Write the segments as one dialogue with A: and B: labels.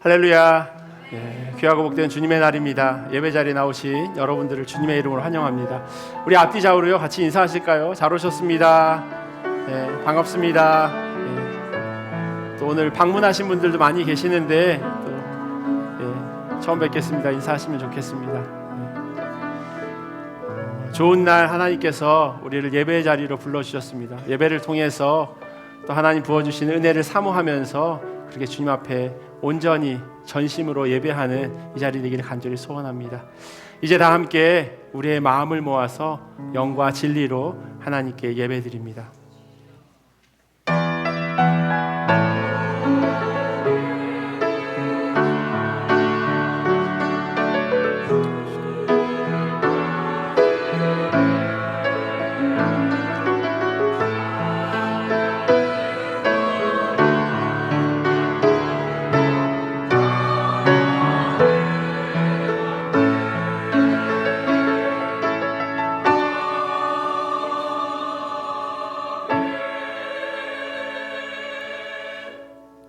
A: 할렐루야. 귀하고 복된 주님의 날입니다. 예배 자리에 나오신 여러분들을 주님의 이름으로 환영합니다. 우리 앞뒤 좌우로요 같이 인사하실까요? 잘 오셨습니다. 반갑습니다. 또 오늘 방문하신 분들도 많이 계시는데 또 처음 뵙겠습니다. 인사하시면 좋겠습니다. 좋은 날 하나님께서 우리를 예배 자리로 불러주셨습니다. 예배를 통해서 또 하나님 부어주신 은혜를 사모하면서 그렇게 주님 앞에 온전히 전심으로 예배하는 이 자리 되기를 간절히 소원합니다. 이제 다 함께 우리의 마음을 모아서 영과 진리로 하나님께 예배드립니다.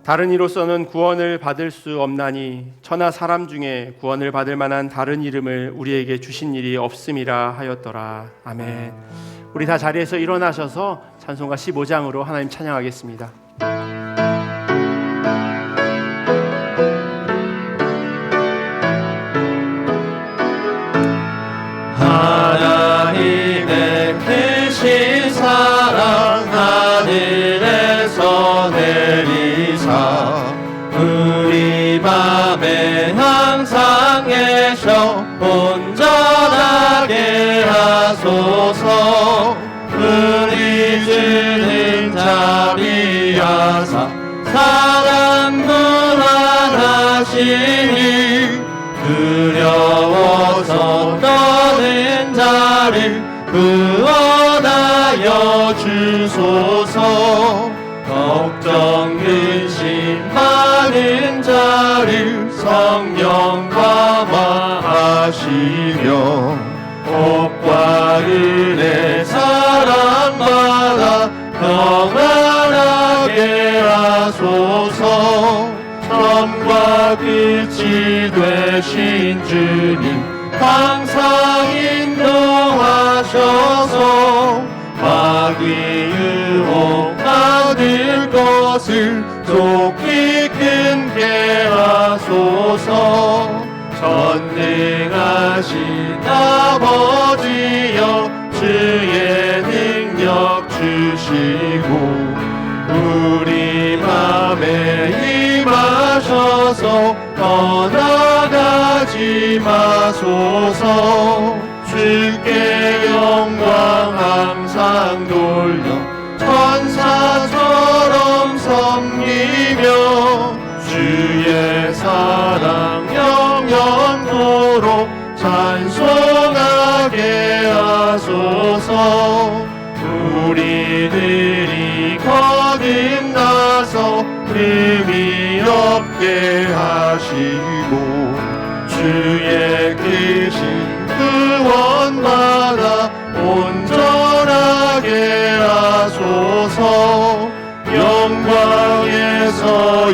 A: 다른 이로서는 구원을 받을 수 없나니 천하 사람 중에 구원을 받을 만한 다른 이름을 우리에게 주신 일이 없음이라 하였더라. 아멘. 우리 다 자리에서 일어나셔서 찬송가 15장으로 하나님 찬양하겠습니다.
B: 하나님의 크신 사랑 하늘에서 내리사 우리 맘에 항상 계셔 온전하게 하소서. 우리 주는 자비하사 사랑 무한하시니 두려워서 떠는 자를 구원하여 주소서. 걱정 근심 많은 자를 성령 감화하시며 복과 은혜 사랑받아 평안하게 하소서. 처음과 끝이 되신 주님 항상 인도하셔서 마귀 유혹 받을 것을 속히 끊게 하소서. 전능하신 아버지여 주의 능력 주시고 우리 맘에 임하셔서 떠나가지 마소서. 주께 영광 항상 돌려 천사처럼 섬기며 주의 사랑 영영토록 찬송하게 하소서. 우리들이 거듭나서 흠이 없게 하시고 주의 크신 구원받아 온전하게 하소서. 영광에서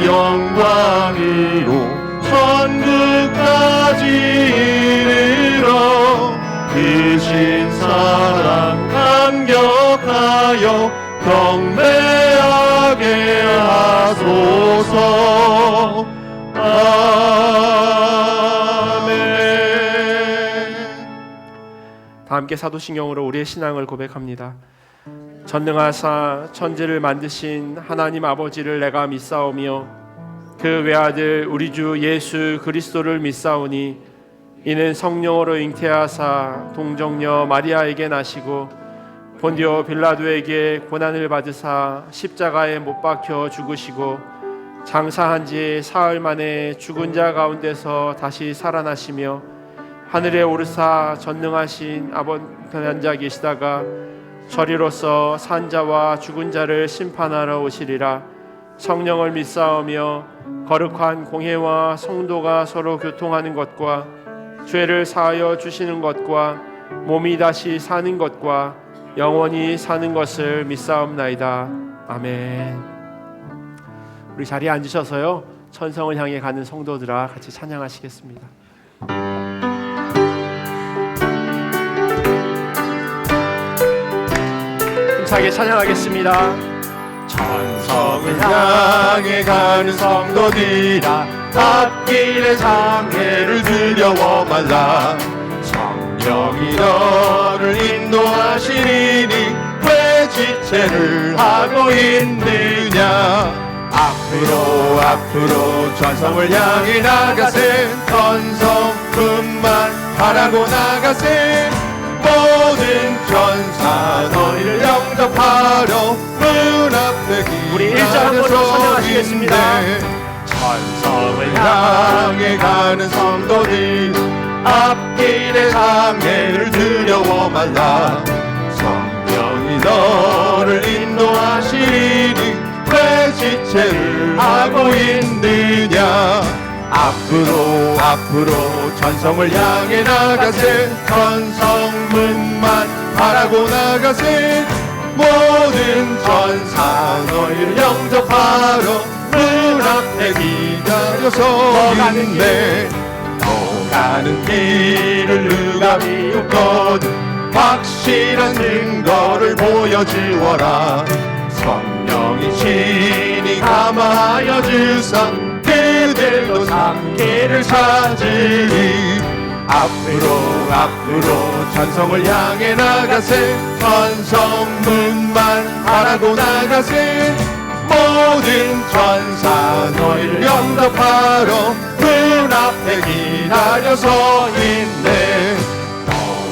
B: 영광으로 천국까지 이르러 크신 사랑 감격하여 경배하게 하소서.
A: 다 함께 사도신경으로 우리의 신앙을 고백합니다. 전능하사 천지를 만드신 하나님 아버지를 내가 믿사오며 그 외아들 우리 주 예수 그리스도를 믿사오니 이는 성령으로 잉태하사 동정녀 마리아에게 나시고 본디오 빌라도에게 고난을 받으사 십자가에 못 박혀 죽으시고 장사한 지 사흘 만에 죽은 자 가운데서 다시 살아나시며 하늘에 오르사 전능하신 아버지 앉아 계시다가 저리로서 산자와 죽은 자를 심판하러 오시리라. 성령을 믿사오며 거룩한 공회와 성도가 서로 교통하는 것과 죄를 사하여 주시는 것과 몸이 다시 사는 것과 영원히 사는 것을 믿사옵나이다. 아멘. 우리 자리에 앉으셔서요 천성을 향해 가는 성도들아 같이 찬양하시겠습니다. 힘차게 찬양하겠습니다.
B: 천성을 향해 가는 성도들아 앞길의 장애를 두려워 말라. 성령이 너를 인도하시리니 왜 지체를 하고 있느냐. 앞으로 천성을 향해 나가세. 천성뿐만 바라고 나가세. 모든 천사 너희를 영접하려 문 앞에
A: 우리 1절 한번 더 찬양하시겠습니다.
B: 천성을 향해 가는 성도들 앞길의 장애를 두려워 말라. 성령이 너를 인도하시리니 왜 지체를 하고 있느냐. 앞으로 천성을 향해 나가세. 천성문만 바라고 나가세. 모든 천사 너희를 영접하러 문 앞에 기다려서 있네. 가는 길을 누가 비웃거든 확실한 증거를 보여주어라. 성령이 친히 감화하여 주사 그들도 상기를 찾으리. 앞으로 천성을 향해 나가세. 천성문만 바라고 나가세. 모든 천사 너희를 영접하러 문 앞에 기다려서 있네.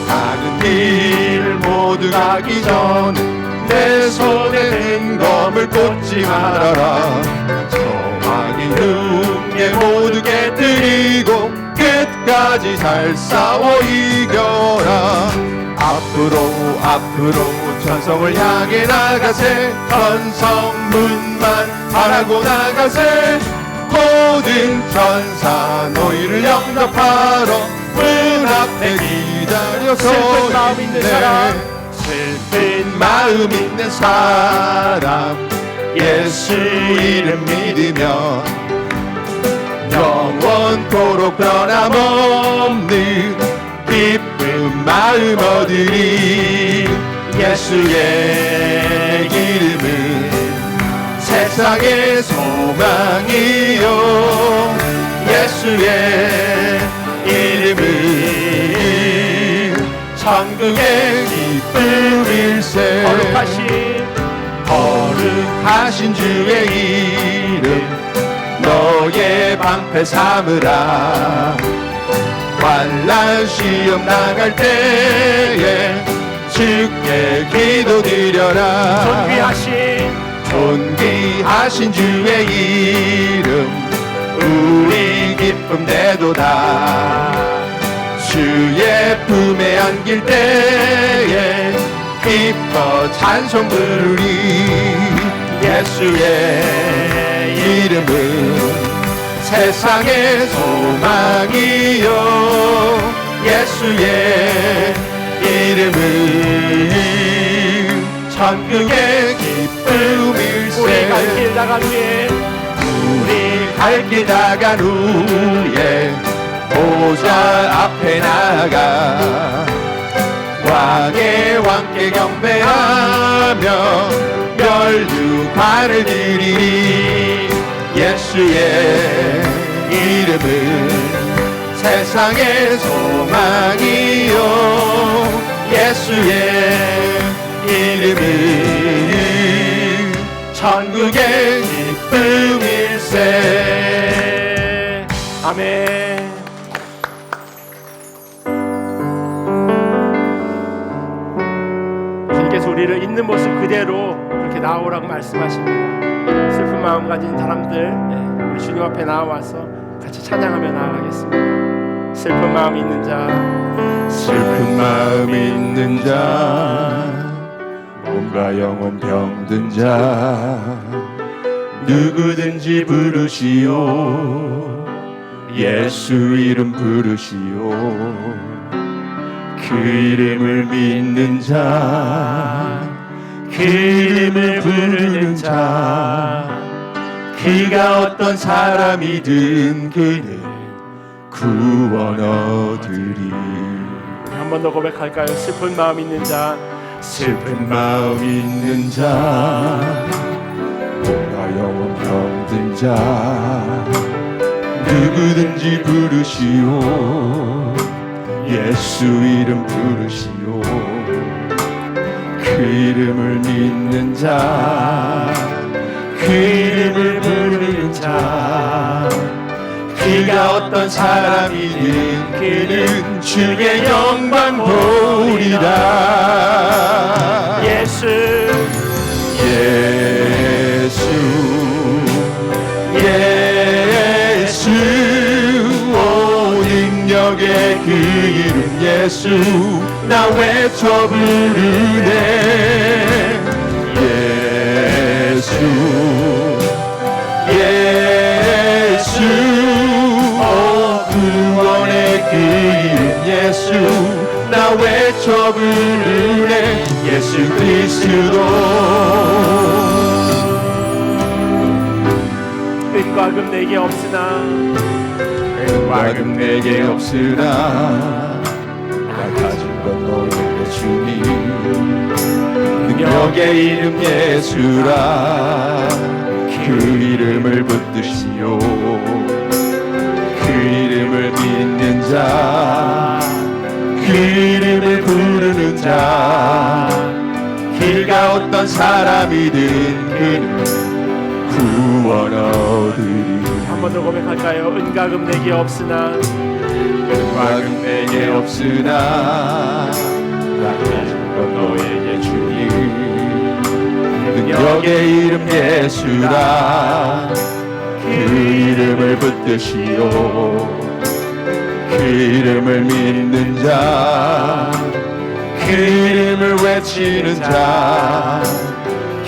B: 가는 길을 모두 가기 전에 내 손에 든 검을 꽂지 말아라. 소망이 눈에 모두 깨뜨리고 끝까지 잘 싸워 이겨라. 앞으로 천성을 향해 나가세. 천성문만 바라고 나가세. 모든 천사 너희를 영접하러 문 앞에 기다려서
A: 슬픈 마음 있는 사람,
B: 슬픈 마음 있는 사람 예수 이름 믿으며 영원토록 변함없는 기쁜 마음 얻으리. 예수의 이름은 세상의 소망이요. 예수의 이름은 천국의 기쁨일세. 거룩하신 주의 이름 너의 방패 삼으라. 환난 시험 당할 때에 주께 기도드려라. 존귀하신 주의 이름 우리 기쁨 되도다. 주의 품에 안길 때에 기뻐 찬송 부르리. 예수의 이름은 세상의 소망이요. 예수의 이름은 천국의 기쁨일세.
A: 우리 갈 길 나간 후에
B: 갈 길 나간 후에 보좌 앞에 나가 왕의 왕께 경배하며 멸류관을 드리리. 예수의 이름은 세상의 소망이요. 예수의 이름은 천국의 기쁨일세.
A: 아멘. 주님께서 우리를 있는 모습 그대로 그렇게 나오라고 말씀하십니다. 슬픈 마음 가진 사람들 우리 주님 앞에 나와서 같이 찬양하며 나아가겠습니다. 슬픈 마음 있는 자,
B: 슬픈 마음 있는 자, 몸과 영혼 병든 자, 누구든지 부르시오. 예수 이름 부르시오. 그 이름을 믿는 자, 그 이름을 부르는 자, 그 그가 어떤 사람이든 그는 구원 얻으리.
A: 한 번 더 고백할까요? 슬픈 마음 있는 자,
B: 슬픈 마음 있는 자, 몸과 영혼 병든 자, 누구든지 부르시오. 예수 이름 부르시오. 그 이름을 믿는 자, 그 이름을 부르는 자, 그가 어떤 사람이든 그는 주의 영광 보리라.
A: 예수
B: 예수 예수 오 능력의 그 이름 예수 나 외쳐 부르네. 예수 예수 구원의 그 이름 예수 나 외쳐 부르네. 예수 그리스도.
A: 은과 금 내게 없으나
B: 은과 금 내게 없으나 나 가진 건 너의 주님. 능력의 이름 예수라. 그 이름을 붙드시오. 그 이름을 믿는 자, 그 이름을 부르는 자, 그가 어떤 사람이든 그는 구원 얻으리.
A: 한 번 더 고백할까요? 은과 금 내게 없으나
B: 은과 금 내게 없으나 나 가진 건 너에게 주님. 능력의 이름 예수라. 그 이름을 붙드시오. 그 이름을 믿는 자, 그 이름을 외치는 자,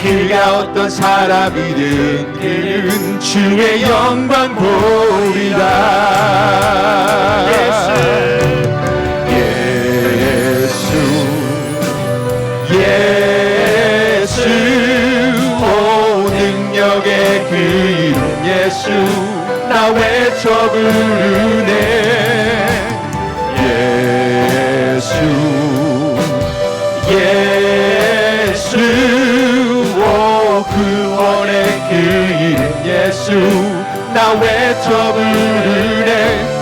B: 그가 어떤 사람이든 그는 주의 영광 보리라. 예수 예수 오 능력의 그 이름 예수 나 외쳐 부르네. 예수 예수 오 구원의 그 이름 예수 나 외쳐 부르네.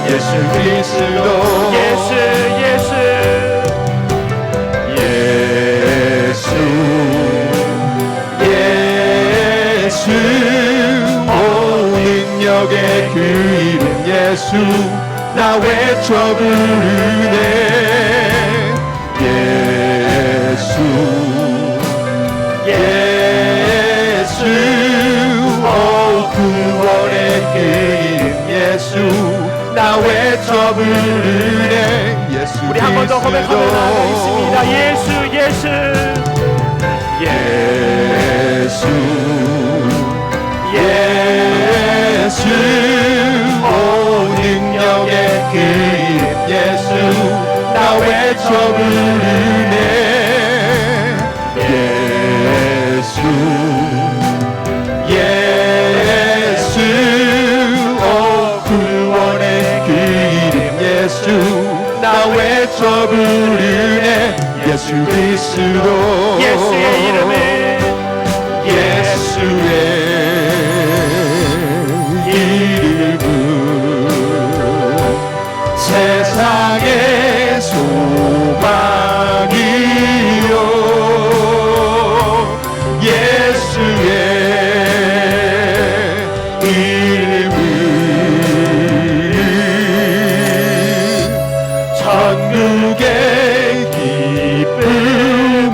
B: 예수 그리스도.
A: 예수 예수
B: 예수 예수 오 능력의 그 이름 예수 나 외쳐 부르네. 예수 예수 오 구원의 그 이름 예수 나 외쳐 부르네. 예수
A: 우리 한 번 더 고백하며 나가겠습니다. 예수 예수
B: 예수 예수 오 능력의 그 이름 예수 나 외쳐 부르네. 예수 예수 오 구원의 그 이름 예수 나 외쳐 부르네. 예수 그리스도.
A: 예수의 이름에
B: 예수의 이름은 세상의 소망이요. 예수의 이름은 천국의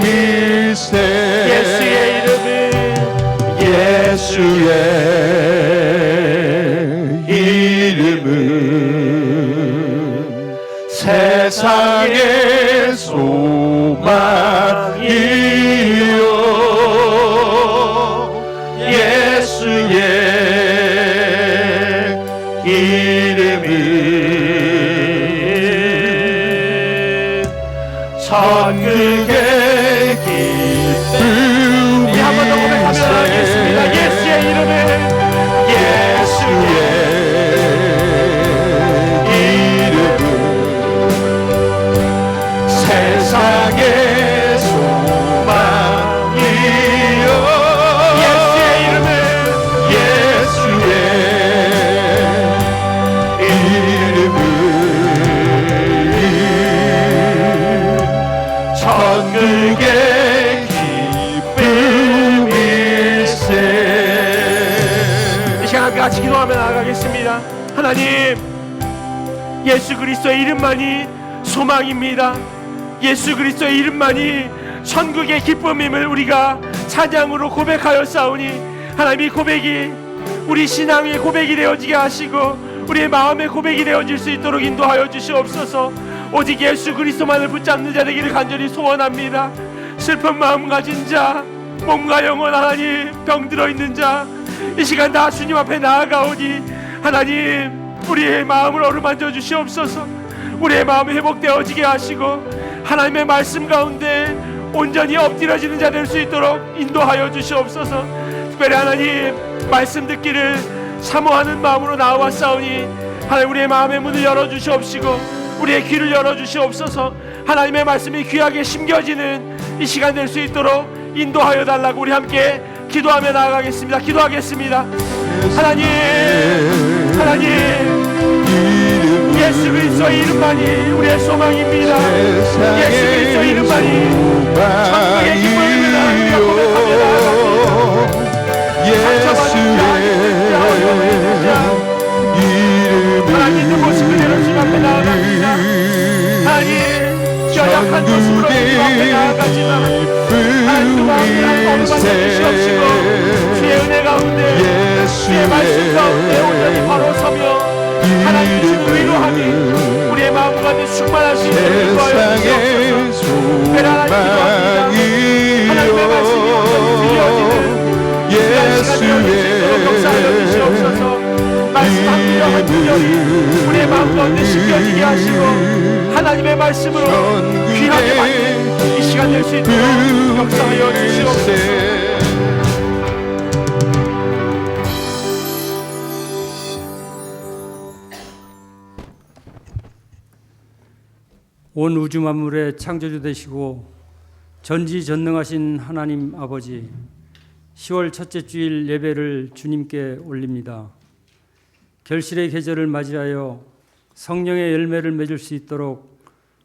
B: 기쁨일세.
A: 예수의 이름은
B: 예수의 이름은 세상의 소망이요. 예수의 이름은 천국의 기쁨이.
A: 한 번 더 고백하며 나가겠습니다. 예수의 이름은 같이 기도하며 나아가겠습니다. 하나님, 예수 그리스도의 이름만이 소망입니다. 예수 그리스도의 이름만이 천국의 기쁨임을 우리가 찬양으로 고백하여 싸우니 하나님, 이 고백이 우리 신앙의 고백이 되어지게 하시고 우리의 마음의 고백이 되어질 수 있도록 인도하여 주시옵소서. 오직 예수 그리스도만을 붙잡는 자 되기를 간절히 소원합니다. 슬픈 마음 가진 자, 몸과 영혼 하나님 병들어 있는 자, 이 시간 다 주님 앞에 나아가오니 하나님, 우리의 마음을 어루만져 주시옵소서. 우리의 마음이 회복되어지게 하시고 하나님의 말씀 가운데 온전히 엎드려지는 자 될 수 있도록 인도하여 주시옵소서. 특별히 하나님, 말씀 듣기를 사모하는 마음으로 나와싸우니 하나님, 우리의 마음의 문을 열어주시옵시고 우리의 귀를 열어주시옵소서. 하나님의 말씀이 귀하게 심겨지는 이 시간 될 수 있도록 인도하여 달라고 우리 함께 기도하며 나아가겠습니다. 기도하겠습니다. 하나님, 하나님, 예수 그리스도의 이름만이 우리의 소망입니다. 예수 그리스도의 이름만이 천국의 기쁨입니다. 우리가 고백하며 나아갑니다. 하나님의 모습 그대로 주님 앞에 나아갑니다. 하나님, 연약한 모습으로 주님 앞에 나아가지만 하나님, 그 마음을 어루만져 주시옵시고 주의 은혜 가운데, 주의 말씀 가운데 온전히 바로 서며 하나님 주신 위로함이 우리의 마음 가운데 충만할 수 있도록 인도하여 주시옵소서. 특별히 하나님 기도합니다. 하나님의 말씀이 온전히 들려지는 귀한 시간 되어질 수 있도록 역사하여 주시옵소서. 말씀 한 구절 한 구절이 우리의 마음 가운데 심겨지게 하시고 하나님의 말씀으로 귀하게 받는 이 시간 될 수 있도록 역사하여 주시옵소서.
C: 온 우주 만물의 창조주 되시고 전지전능하신 하나님 아버지, 10월 첫째 주일 예배를 주님께 올립니다. 결실의 계절을 맞이하여 성령의 열매를 맺을 수 있도록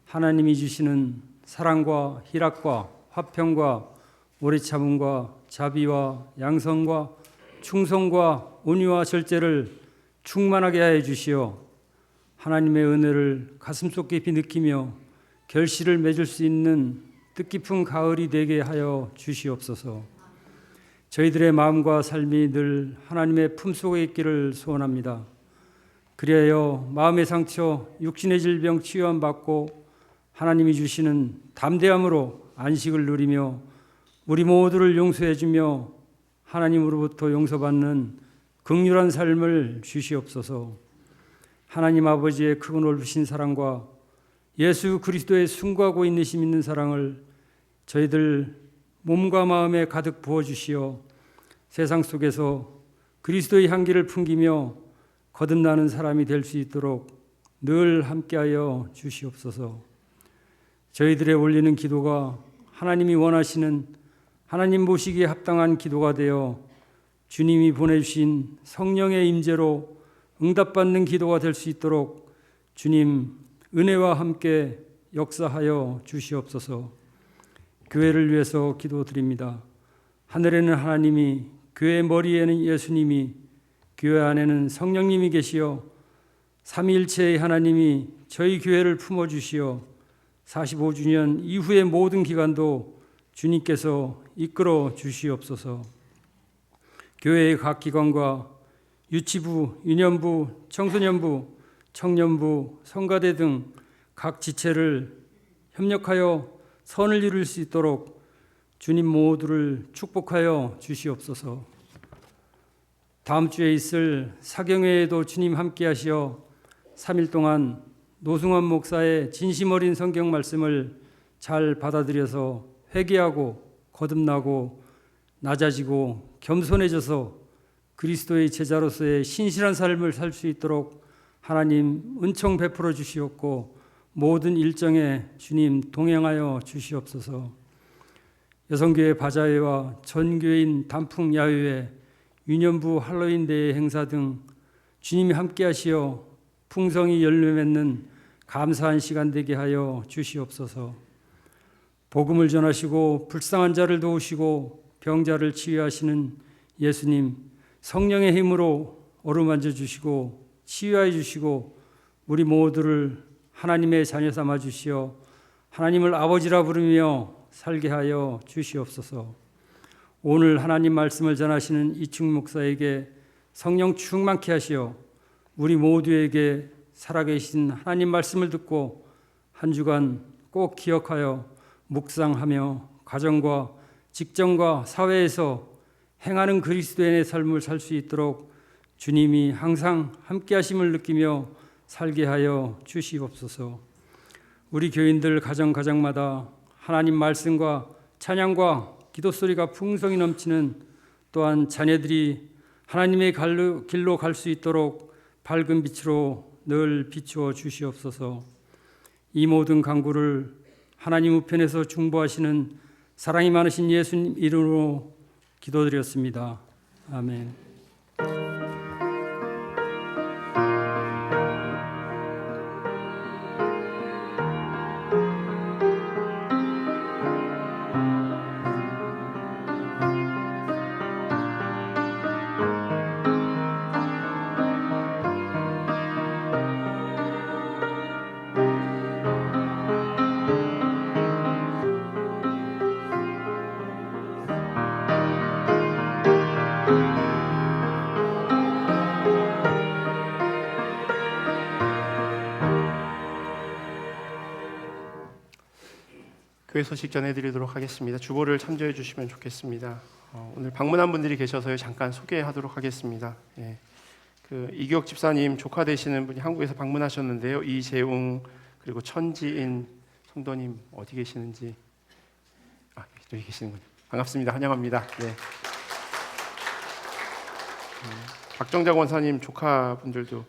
C: 하나님이 주시는 사랑과 희락과 화평과 오래 참음과 자비와 양성과 충성과 온유와 절제를 충만하게 하여 주시어 하나님의 은혜를 가슴속 깊이 느끼며 결실을 맺을 수 있는 뜻깊은 가을이 되게 하여 주시옵소서. 저희들의 마음과 삶이 늘 하나님의 품속에 있기를 소원합니다. 그리하여 마음의 상처, 육신의 질병 치유함 받고 하나님이 주시는 담대함으로 안식을 누리며 우리 모두를 용서해 주며 하나님으로부터 용서받는 긍휼한 삶을 주시옵소서. 하나님 아버지의 크고 넓으신 사랑과 예수 그리스도의 숭고하고 인내심 있는 사랑을 저희들 몸과 마음에 가득 부어주시어 세상 속에서 그리스도의 향기를 풍기며 거듭나는 사람이 될 수 있도록 늘 함께하여 주시옵소서. 저희들의 올리는 기도가 하나님이 원하시는 하나님 보시기에 합당한 기도가 되어 주님이 보내주신 성령의 임재로 응답받는 기도가 될 수 있도록 주님 은혜와 함께 역사하여 주시옵소서. 교회를 위해서 기도드립니다. 하늘에는 하나님이, 교회 머리에는 예수님이, 교회 안에는 성령님이 계시어 삼위일체의 하나님이 저희 교회를 품어주시어 45주년 이후의 모든 기간도 주님께서 이끌어 주시옵소서. 교회의 각 기관과 유치부, 유년부, 청소년부, 청년부, 성가대 등 각 지체를 협력하여 선을 이룰 수 있도록 주님 모두를 축복하여 주시옵소서. 다음 주에 있을 사경회에도 주님 함께 하시어 3일 동안 노승환 목사의 진심 어린 성경 말씀을 잘 받아들여서 회개하고 거듭나고 낮아지고 겸손해져서 그리스도의 제자로서의 신실한 삶을 살 수 있도록 하나님 은총 베풀어 주시옵고 모든 일정에 주님 동행하여 주시옵소서. 여성교회 바자회와 전교인 단풍 야유회, 유년부 할로윈 대회 행사 등 주님이 함께 하시어 풍성히 열매 맺는 감사한 시간 되게 하여 주시옵소서. 복음을 전하시고 불쌍한 자를 도우시고 병자를 치유하시는 예수님, 성령의 힘으로 어루만져 주시고 치유하여 주시고 우리 모두를 하나님의 자녀 삼아 주시어 하나님을 아버지라 부르며 살게 하여 주시옵소서. 오늘 하나님 말씀을 전하시는 이충 목사에게 성령 충만케 하시어 우리 모두에게 살아계신 하나님 말씀을 듣고 한 주간 꼭 기억하여 묵상하며 가정과 직장과 사회에서 행하는 그리스도인의 삶을 살 수 있도록 주님이 항상 함께 하심을 느끼며 살게 하여 주시옵소서. 우리 교인들 가정마다 하나님 말씀과 찬양과 기도 소리가 풍성히 넘치는, 또한 자녀들이 하나님의 길로 갈 수 있도록 밝은 빛으로 늘 비추어 주시옵소서. 이 모든 간구를 하나님 우편에서 중보하시는 사랑이 많으신 예수님 이름으로 기도드렸습니다. 아멘.
A: 교회 소식 전해드리도록 하겠습니다. 주보를 참조해 주시면 좋겠습니다. 오늘 방문한 분들이 계셔서요, 잠깐 소개하도록 하겠습니다. 이기혁 집사님 조카 되시는 분이 한국에서 방문하셨는데요. 이재웅 그리고 천지인 성도님 어디 계시는지, 여기 계시는군요. 반갑습니다. 환영합니다. 네. 박정자 권사님 조카분들도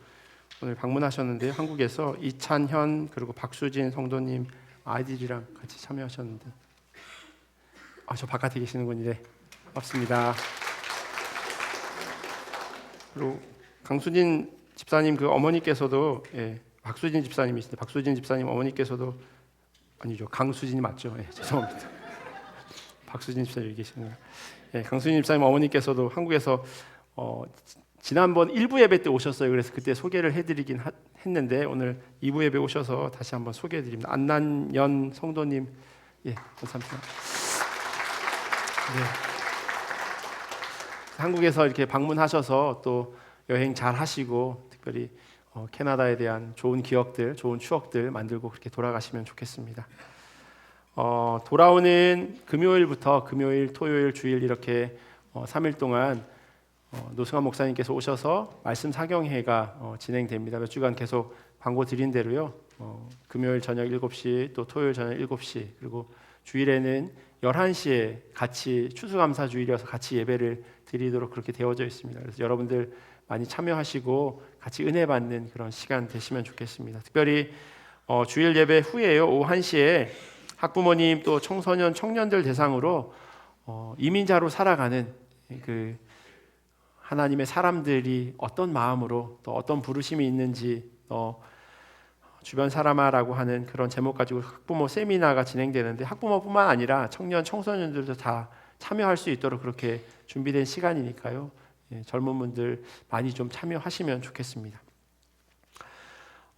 A: 오늘 방문하셨는데요. 한국에서 이찬현 그리고 박수진 성도님 아이들이랑 같이 참여하셨는데, 저 바깥에 계시는군요. 네, 반갑습니다. 그리고 강수진 집사님 그 어머니께서도, 박수진 집사님이신데, 박수진 집사님 어머니께서도, 아니죠, 강수진이 맞죠? 죄송합니다. 박수진 집사님 여기 계시는 거예요. 강수진 집사님 어머니께서도 한국에서 지난번 1부 예배 때 오셨어요. 그래서 그때 소개를 해드리긴 했는데 오늘 2부 예배 오셔서 다시 한번 소개해드립니다. 안난연 성도님, 감사합니다. 네. 한국에서 이렇게 방문하셔서 또 여행 잘 하시고, 특별히 캐나다에 대한 좋은 기억들, 좋은 추억들 만들고 그렇게 돌아가시면 좋겠습니다. 돌아오는 금요일부터 금요일, 토요일, 주일 이렇게 3일 동안 노승환 목사님께서 오셔서 말씀 사경회가 진행됩니다. 몇 주간 계속 광고 드린 대로요. 금요일 저녁 7시, 또 토요일 저녁 7시, 그리고 주일에는 11시에 같이 추수감사 주일이어서 같이 예배를 드리도록 그렇게 되어져 있습니다. 그래서 여러분들 많이 참여하시고 같이 은혜 받는 그런 시간 되시면 좋겠습니다. 특별히 주일 예배 후에요, 오후 1시에 학부모님 또 청소년, 청년들 대상으로 이민자로 살아가는 그 하나님의 사람들이 어떤 마음으로 또 어떤 부르심이 있는지 주변 사람아라고 하는 그런 제목 가지고 학부모 세미나가 진행되는데, 학부모뿐만 아니라 청년, 청소년들도 다 참여할 수 있도록 그렇게 준비된 시간이니까요. 젊은 분들 많이 좀 참여하시면 좋겠습니다.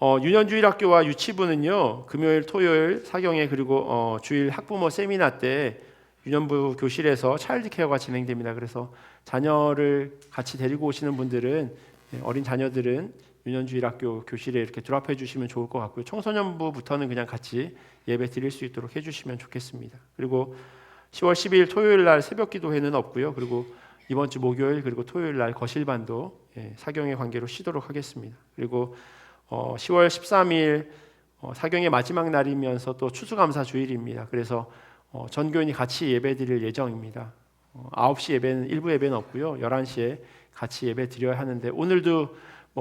A: 유년주일학교와 유치부는요, 금요일, 토요일 사경회 그리고 주일 학부모 세미나 때 유년부 교실에서 차일드케어가 진행됩니다. 그래서 자녀를 같이 데리고 오시는 분들은, 어린 자녀들은 유년주일학교 교실에 이렇게 드랍해 주시면 좋을 것 같고요. 청소년부부터는 그냥 같이 예배 드릴 수 있도록 해주시면 좋겠습니다. 그리고 10월 12일 토요일 날 새벽 기도회는 없고요. 그리고 이번 주 목요일 그리고 토요일 날 거실반도 사경회 관계로 쉬도록 하겠습니다. 그리고 10월 13일 사경회 마지막 날이면서 또 추수감사 주일입니다. 그래서 전교인이 같이 예배 드릴 예정입니다. 9시 예배는, 일부 예배는 없고요. 11시에 같이 예배 드려야 하는데, 오늘도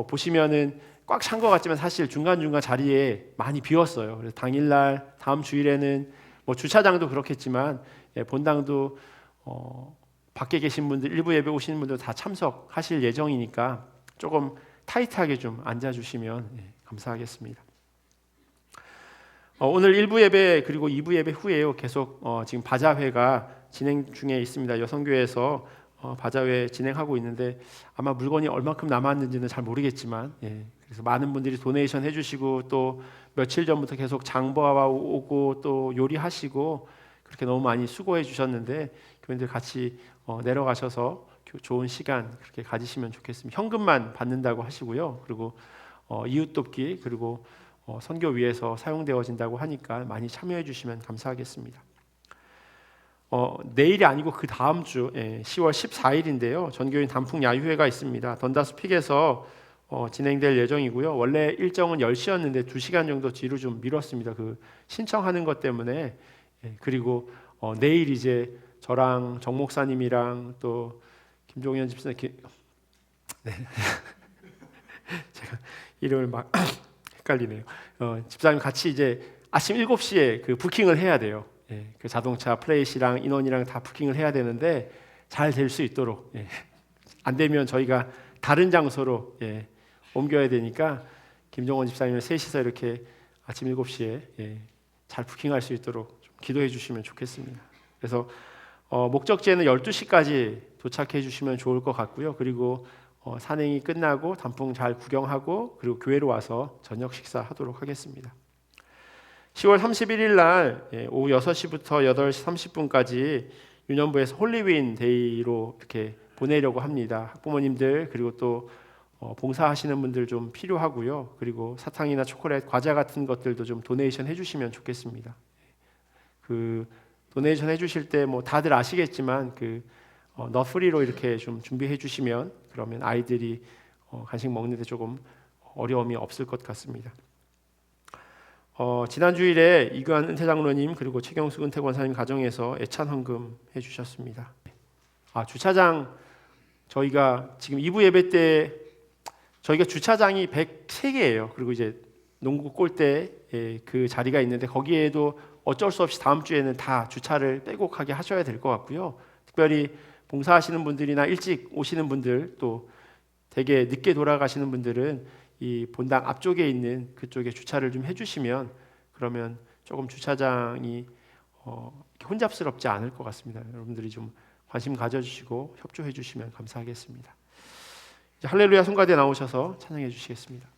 A: 보시면은 꽉 찬 것 같지만 사실 중간중간 자리에 많이 비었어요. 그래서 당일날 다음 주일에는 주차장도 그렇겠지만 본당도 밖에 계신 분들, 일부 예배 오시는 분들 다 참석하실 예정이니까 조금 타이트하게 좀 앉아주시면 감사하겠습니다. 오늘 1부 예배 그리고 2부 예배 후에요, 계속 지금 바자회가 진행 중에 있습니다. 여성교회에서 바자회 진행하고 있는데 아마 물건이 얼마큼 남았는지는 잘 모르겠지만 그래서 많은 분들이 도네이션 해주시고 또 며칠 전부터 계속 장보아 오고 또 요리하시고 그렇게 너무 많이 수고해 주셨는데 교인들 같이 내려가셔서 좋은 시간 그렇게 가지시면 좋겠습니다. 현금만 받는다고 하시고요. 그리고 이웃 돕기 그리고 선교 위해서 사용되어진다고 하니까 많이 참여해 주시면 감사하겠습니다. 내일이 아니고 그 다음 주 10월 14일인데요. 전교인 단풍 야유회가 있습니다. 던다스 픽에서 진행될 예정이고요. 원래 일정은 10시였는데 2시간 정도 뒤로 좀 미뤘습니다. 그 신청하는 것 때문에. 그리고 내일 이제 저랑 정 목사님이랑 또 김종현 집사님 제가 이름을 막 헷갈리네요. 집사님 같이 이제 아침 7시에 그 부킹을 해야 돼요. 그 자동차 플레이시랑 인원이랑 다 부킹을 해야 되는데 잘 될 수 있도록 안 되면 저희가 다른 장소로 옮겨야 되니까 김종원 집사님은 셋이서 이렇게 아침 7시에 잘 부킹할 수 있도록 좀 기도해 주시면 좋겠습니다. 그래서 목적지에는 12시까지 도착해 주시면 좋을 것 같고요. 그리고 산행이 끝나고 단풍 잘 구경하고 그리고 교회로 와서 저녁 식사하도록 하겠습니다. 10월 31일 날 오후 6시부터 8시 30분까지 유년부에서 홀리윈 데이로 이렇게 보내려고 합니다. 학부모님들 그리고 또 봉사하시는 분들 좀 필요하고요. 그리고 사탕이나 초콜릿, 과자 같은 것들도 좀 도네이션 해주시면 좋겠습니다. 그 도네이션 해주실 때 뭐 다들 아시겠지만 그 너프리로 이렇게 좀 준비해 주시면 그러면 아이들이 간식 먹는데 조금 어려움이 없을 것 같습니다. 지난 주일에 이규환 은퇴장로님 그리고 최경수 은퇴권사님 가정에서 애찬 헌금 해주셨습니다. 주차장 저희가 지금 2부 예배 때 저희가 주차장이 103개예요. 그리고 이제 농구 골대 그 자리가 있는데 거기에도 어쩔 수 없이 다음 주에는 다 주차를 빼곡하게 하셔야 될 것 같고요. 특별히 봉사하시는 분들이나 일찍 오시는 분들 또 되게 늦게 돌아가시는 분들은 이 본당 앞쪽에 있는 그쪽에 주차를 좀 해주시면 그러면 조금 주차장이 혼잡스럽지 않을 것 같습니다. 여러분들이 좀 관심 가져주시고 협조해 주시면 감사하겠습니다. 이제 할렐루야 성가대 나오셔서 찬양해 주시겠습니다.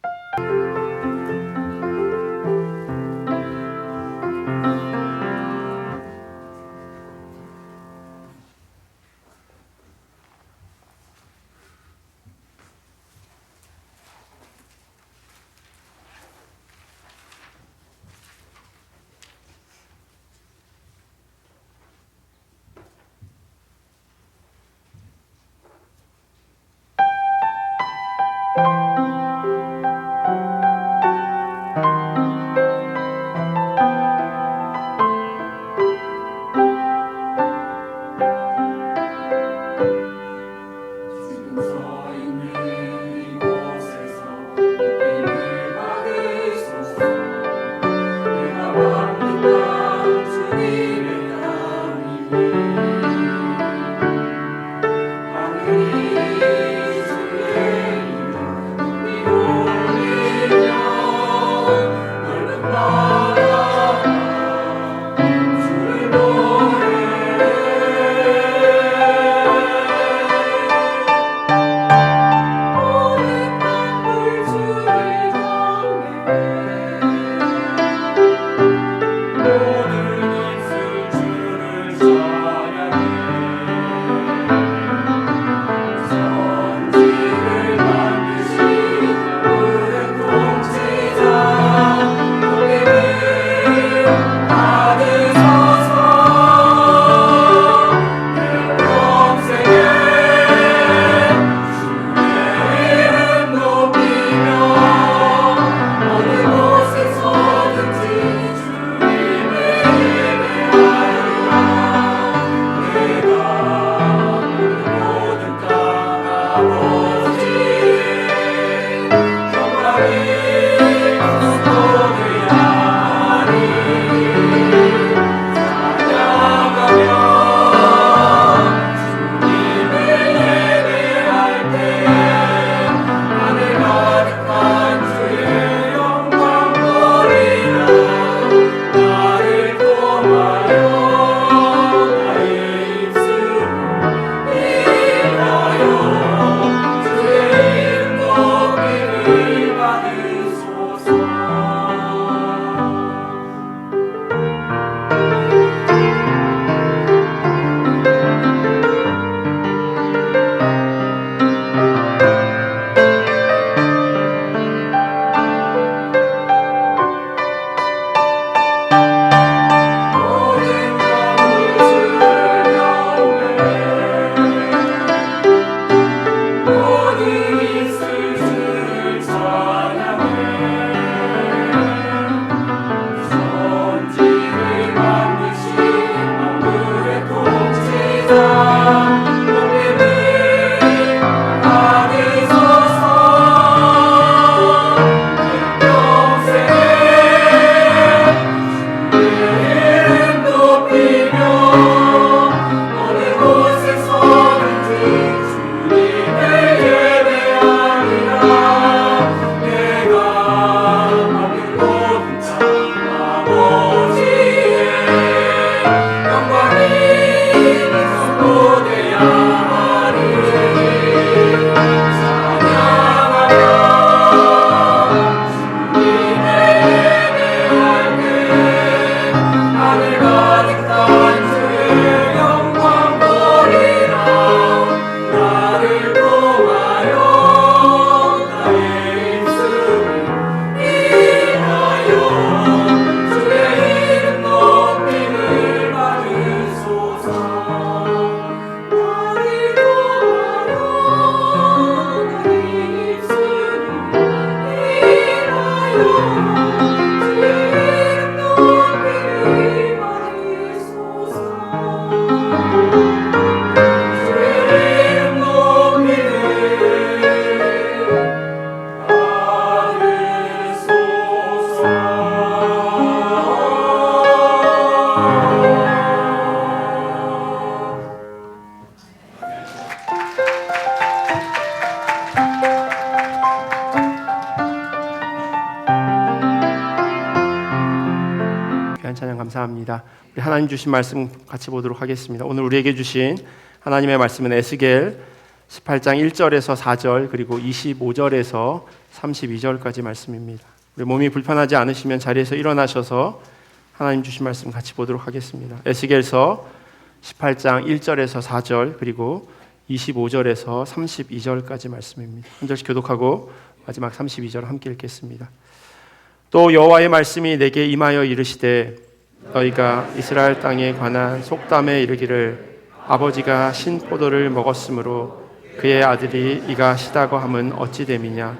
A: 감사합니다. 우리 하나님 주신 말씀 같이 보도록 하겠습니다. 오늘 우리에게 주신 하나님의 말씀은 에스겔 18장 1절에서 4절 그리고 25절에서 32절까지 말씀입니다. 우리 몸이 불편하지 않으시면 자리에서 일어나셔서 하나님 주신 말씀 같이 보도록 하겠습니다. 에스겔서 18장 1절에서 4절 그리고 25절에서 32절까지 말씀입니다. 한 절씩 교독하고 마지막 32절 함께 읽겠습니다. 또 여호와의 말씀이 내게 임하여 이르시되 너희가 이스라엘 땅에 관한 속담에 이르기를 아버지가 신포도를 먹었으므로 그의 아들이 이가 시다고 함은 어찌 됨이냐.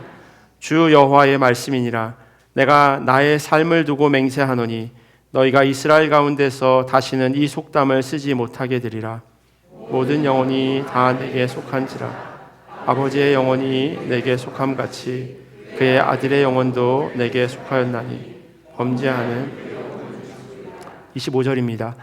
A: 주 여호와의 말씀이니라. 내가 나의 삶을 두고 맹세하노니 너희가 이스라엘 가운데서 다시는 이 속담을 쓰지 못하게 되리라. 모든 영혼이 다 내게 속한지라. 아버지의 영혼이 내게 속함같이 그의 아들의 영혼도 내게 속하였나니 범죄하는 25절입니다.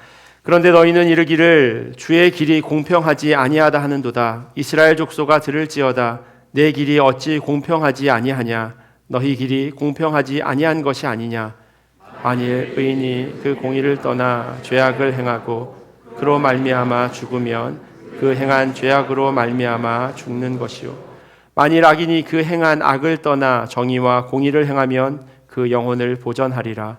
A: 그런데 너희는 이르기를 주의 길이 공평하지 아니하다 하는도다. 이스라엘 족속아 들을지어다. 내 길이 어찌 공평하지 아니하냐. 너희 길이 공평하지 아니한 것이 아니냐. 만일 의인이 그 공의를 떠나 죄악을 행하고 그로 말미암아 죽으면 그 행한 죄악으로 말미암아 죽는 것이요. 만일 악인이 그 행한 악을 떠나 정의와 공의를 행하면 그 영혼을 보전하리라.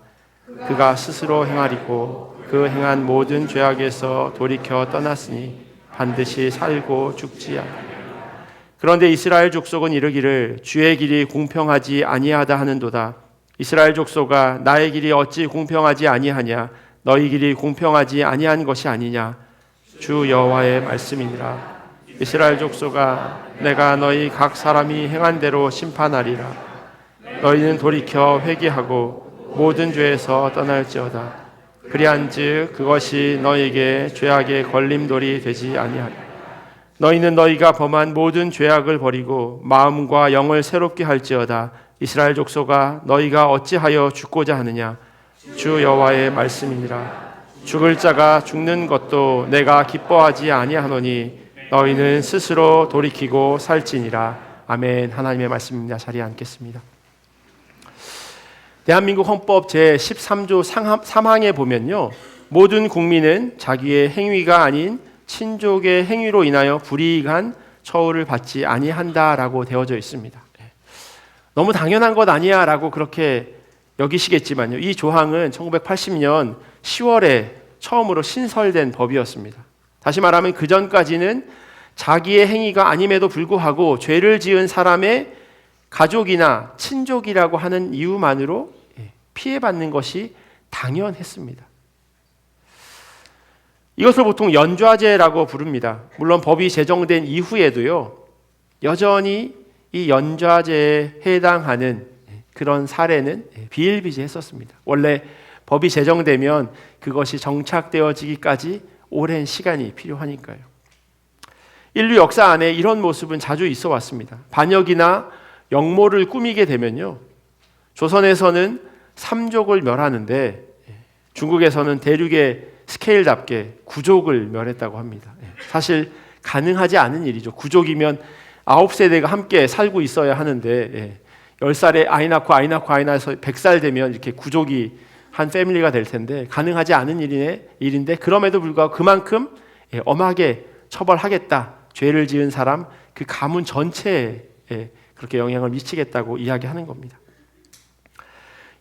A: 그가 스스로 행하리고 그 행한 모든 죄악에서 돌이켜 떠났으니 반드시 살고 죽지 않으리라. 그런데 이스라엘 족속은 이르기를 주의 길이 공평하지 아니하다 하는도다. 이스라엘 족속아 나의 길이 어찌 공평하지 아니하냐. 너희 길이 공평하지 아니한 것이 아니냐. 주 여호와의 말씀이니라. 이스라엘 족속아 내가 너희 각 사람이 행한 대로 심판하리라. 너희는 돌이켜 회개하고 모든 죄에서 떠날지어다. 그리한즉 그것이 너희에게 죄악의 걸림돌이 되지 아니하리라. 너희는 너희가 범한 모든 죄악을 버리고 마음과 영을 새롭게 할지어다. 이스라엘 족속아 너희가 어찌하여 죽고자 하느냐. 주 여호와의 말씀이니라. 죽을 자가 죽는 것도 내가 기뻐하지 아니하노니 너희는 스스로 돌이키고 살지니라. 아멘. 하나님의 말씀입니다. 자리에 앉겠습니다. 대한민국 헌법 제13조 3항에 보면요, 모든 국민은 자기의 행위가 아닌 친족의 행위로 인하여 불이익한 처우를 받지 아니한다라고 되어져 있습니다. 너무 당연한 것 아니야 라고 그렇게 여기시겠지만요, 이 조항은 1980년 10월에 처음으로 신설된 법이었습니다. 다시 말하면 그 전까지는 자기의 행위가 아님에도 불구하고 죄를 지은 사람의 가족이나 친족이라고 하는 이유만으로 피해받는 것이 당연했습니다. 이것을 보통 연좌제라고 부릅니다. 물론 법이 제정된 이후에도요, 여전히 이 연좌제에 해당하는 그런 사례는 비일비재했었습니다. 원래 법이 제정되면 그것이 정착되어지기까지 오랜 시간이 필요하니까요. 인류 역사 안에 이런 모습은 자주 있어 왔습니다. 반역이나 역모를 꾸미게 되면요, 조선에서는 삼족을 멸하는데 중국에서는 대륙의 스케일답게 구족을 멸했다고 합니다. 사실 가능하지 않은 일이죠. 구족이면 9세대가 함께 살고 있어야 하는데 10살에 아이 낳고 아이 낳아서 100살 되면 이렇게 구족이 한 패밀리가 될 텐데 가능하지 않은 일인데 그럼에도 불구하고 그만큼 엄하게 처벌하겠다. 죄를 지은 사람 그 가문 전체에 그렇게 영향을 미치겠다고 이야기하는 겁니다.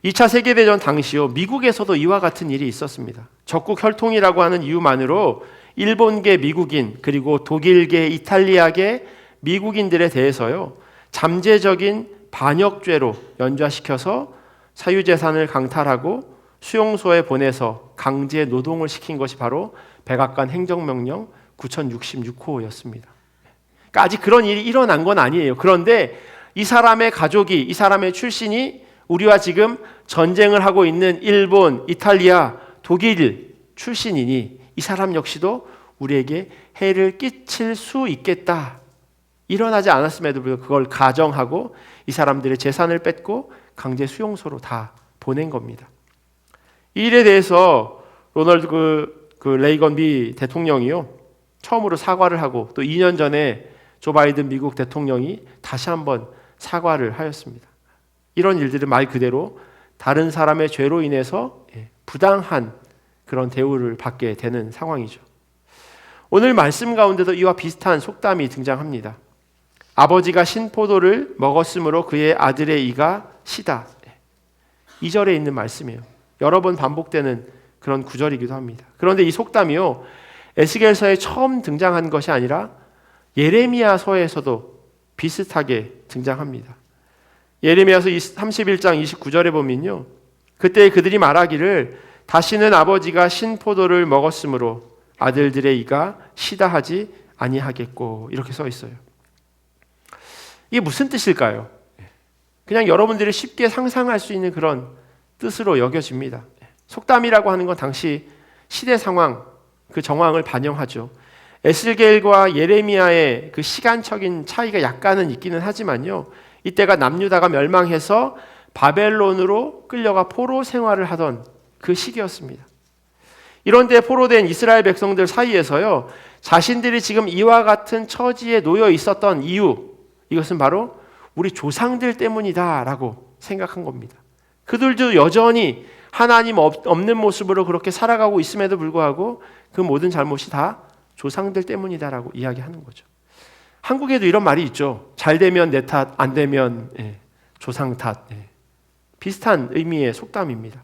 A: 2차 세계대전 당시요, 미국에서도 이와 같은 일이 있었습니다. 적국 혈통이라고 하는 이유만으로 일본계 미국인 그리고 독일계 이탈리아계 미국인들에 대해서요, 잠재적인 반역죄로 연좌시켜서 사유재산을 강탈하고 수용소에 보내서 강제 노동을 시킨 것이 바로 백악관 행정명령 9066호였습니다. 그러니까 아직 그런 일이 일어난 건 아니에요. 그런데 이 사람의 가족이, 이 사람의 출신이 우리와 지금 전쟁을 하고 있는 일본, 이탈리아, 독일 출신이니 이 사람 역시도 우리에게 해를 끼칠 수 있겠다. 일어나지 않았음에도 불구하고 그걸 가정하고 이 사람들의 재산을 뺏고 강제 수용소로 다 보낸 겁니다. 이 일에 대해서 로널드 레이건 미 대통령이요, 처음으로 사과를 하고 또 2년 전에 조 바이든 미국 대통령이 다시 한번 사과를 하였습니다. 이런 일들은 말 그대로 다른 사람의 죄로 인해서 부당한 그런 대우를 받게 되는 상황이죠. 오늘 말씀 가운데도 이와 비슷한 속담이 등장합니다. 아버지가 신포도를 먹었으므로 그의 아들의 이가 시다. 2절에 있는 말씀이에요. 여러 번 반복되는 그런 구절이기도 합니다. 그런데 이 속담이요, 에스겔서에 처음 등장한 것이 아니라 예레미야서에서도 비슷하게 등장합니다. 예레미야서 31장 29절에 보면요, 그때 그들이 말하기를 다시는 아버지가 신포도를 먹었으므로 아들들의 이가 시다 하지 아니하겠고, 이렇게 써 있어요. 이게 무슨 뜻일까요? 그냥 여러분들이 쉽게 상상할 수 있는 그런 뜻으로 여겨집니다. 속담이라고 하는 건 당시 시대 상황, 그 정황을 반영하죠. 에스겔과 예레미야의 그 시간적인 차이가 약간은 있기는 하지만요, 이때가 남유다가 멸망해서 바벨론으로 끌려가 포로 생활을 하던 그 시기였습니다. 이런데 포로된 이스라엘 백성들 사이에서요, 자신들이 지금 이와 같은 처지에 놓여 있었던 이유, 이것은 바로 우리 조상들 때문이다라고 생각한 겁니다. 그들도 여전히 하나님 없는 모습으로 그렇게 살아가고 있음에도 불구하고 그 모든 잘못이 다 조상들 때문이다라고 이야기하는 거죠. 한국에도 이런 말이 있죠. 잘 되면 내 탓, 안 되면 조상 탓. 비슷한 의미의 속담입니다.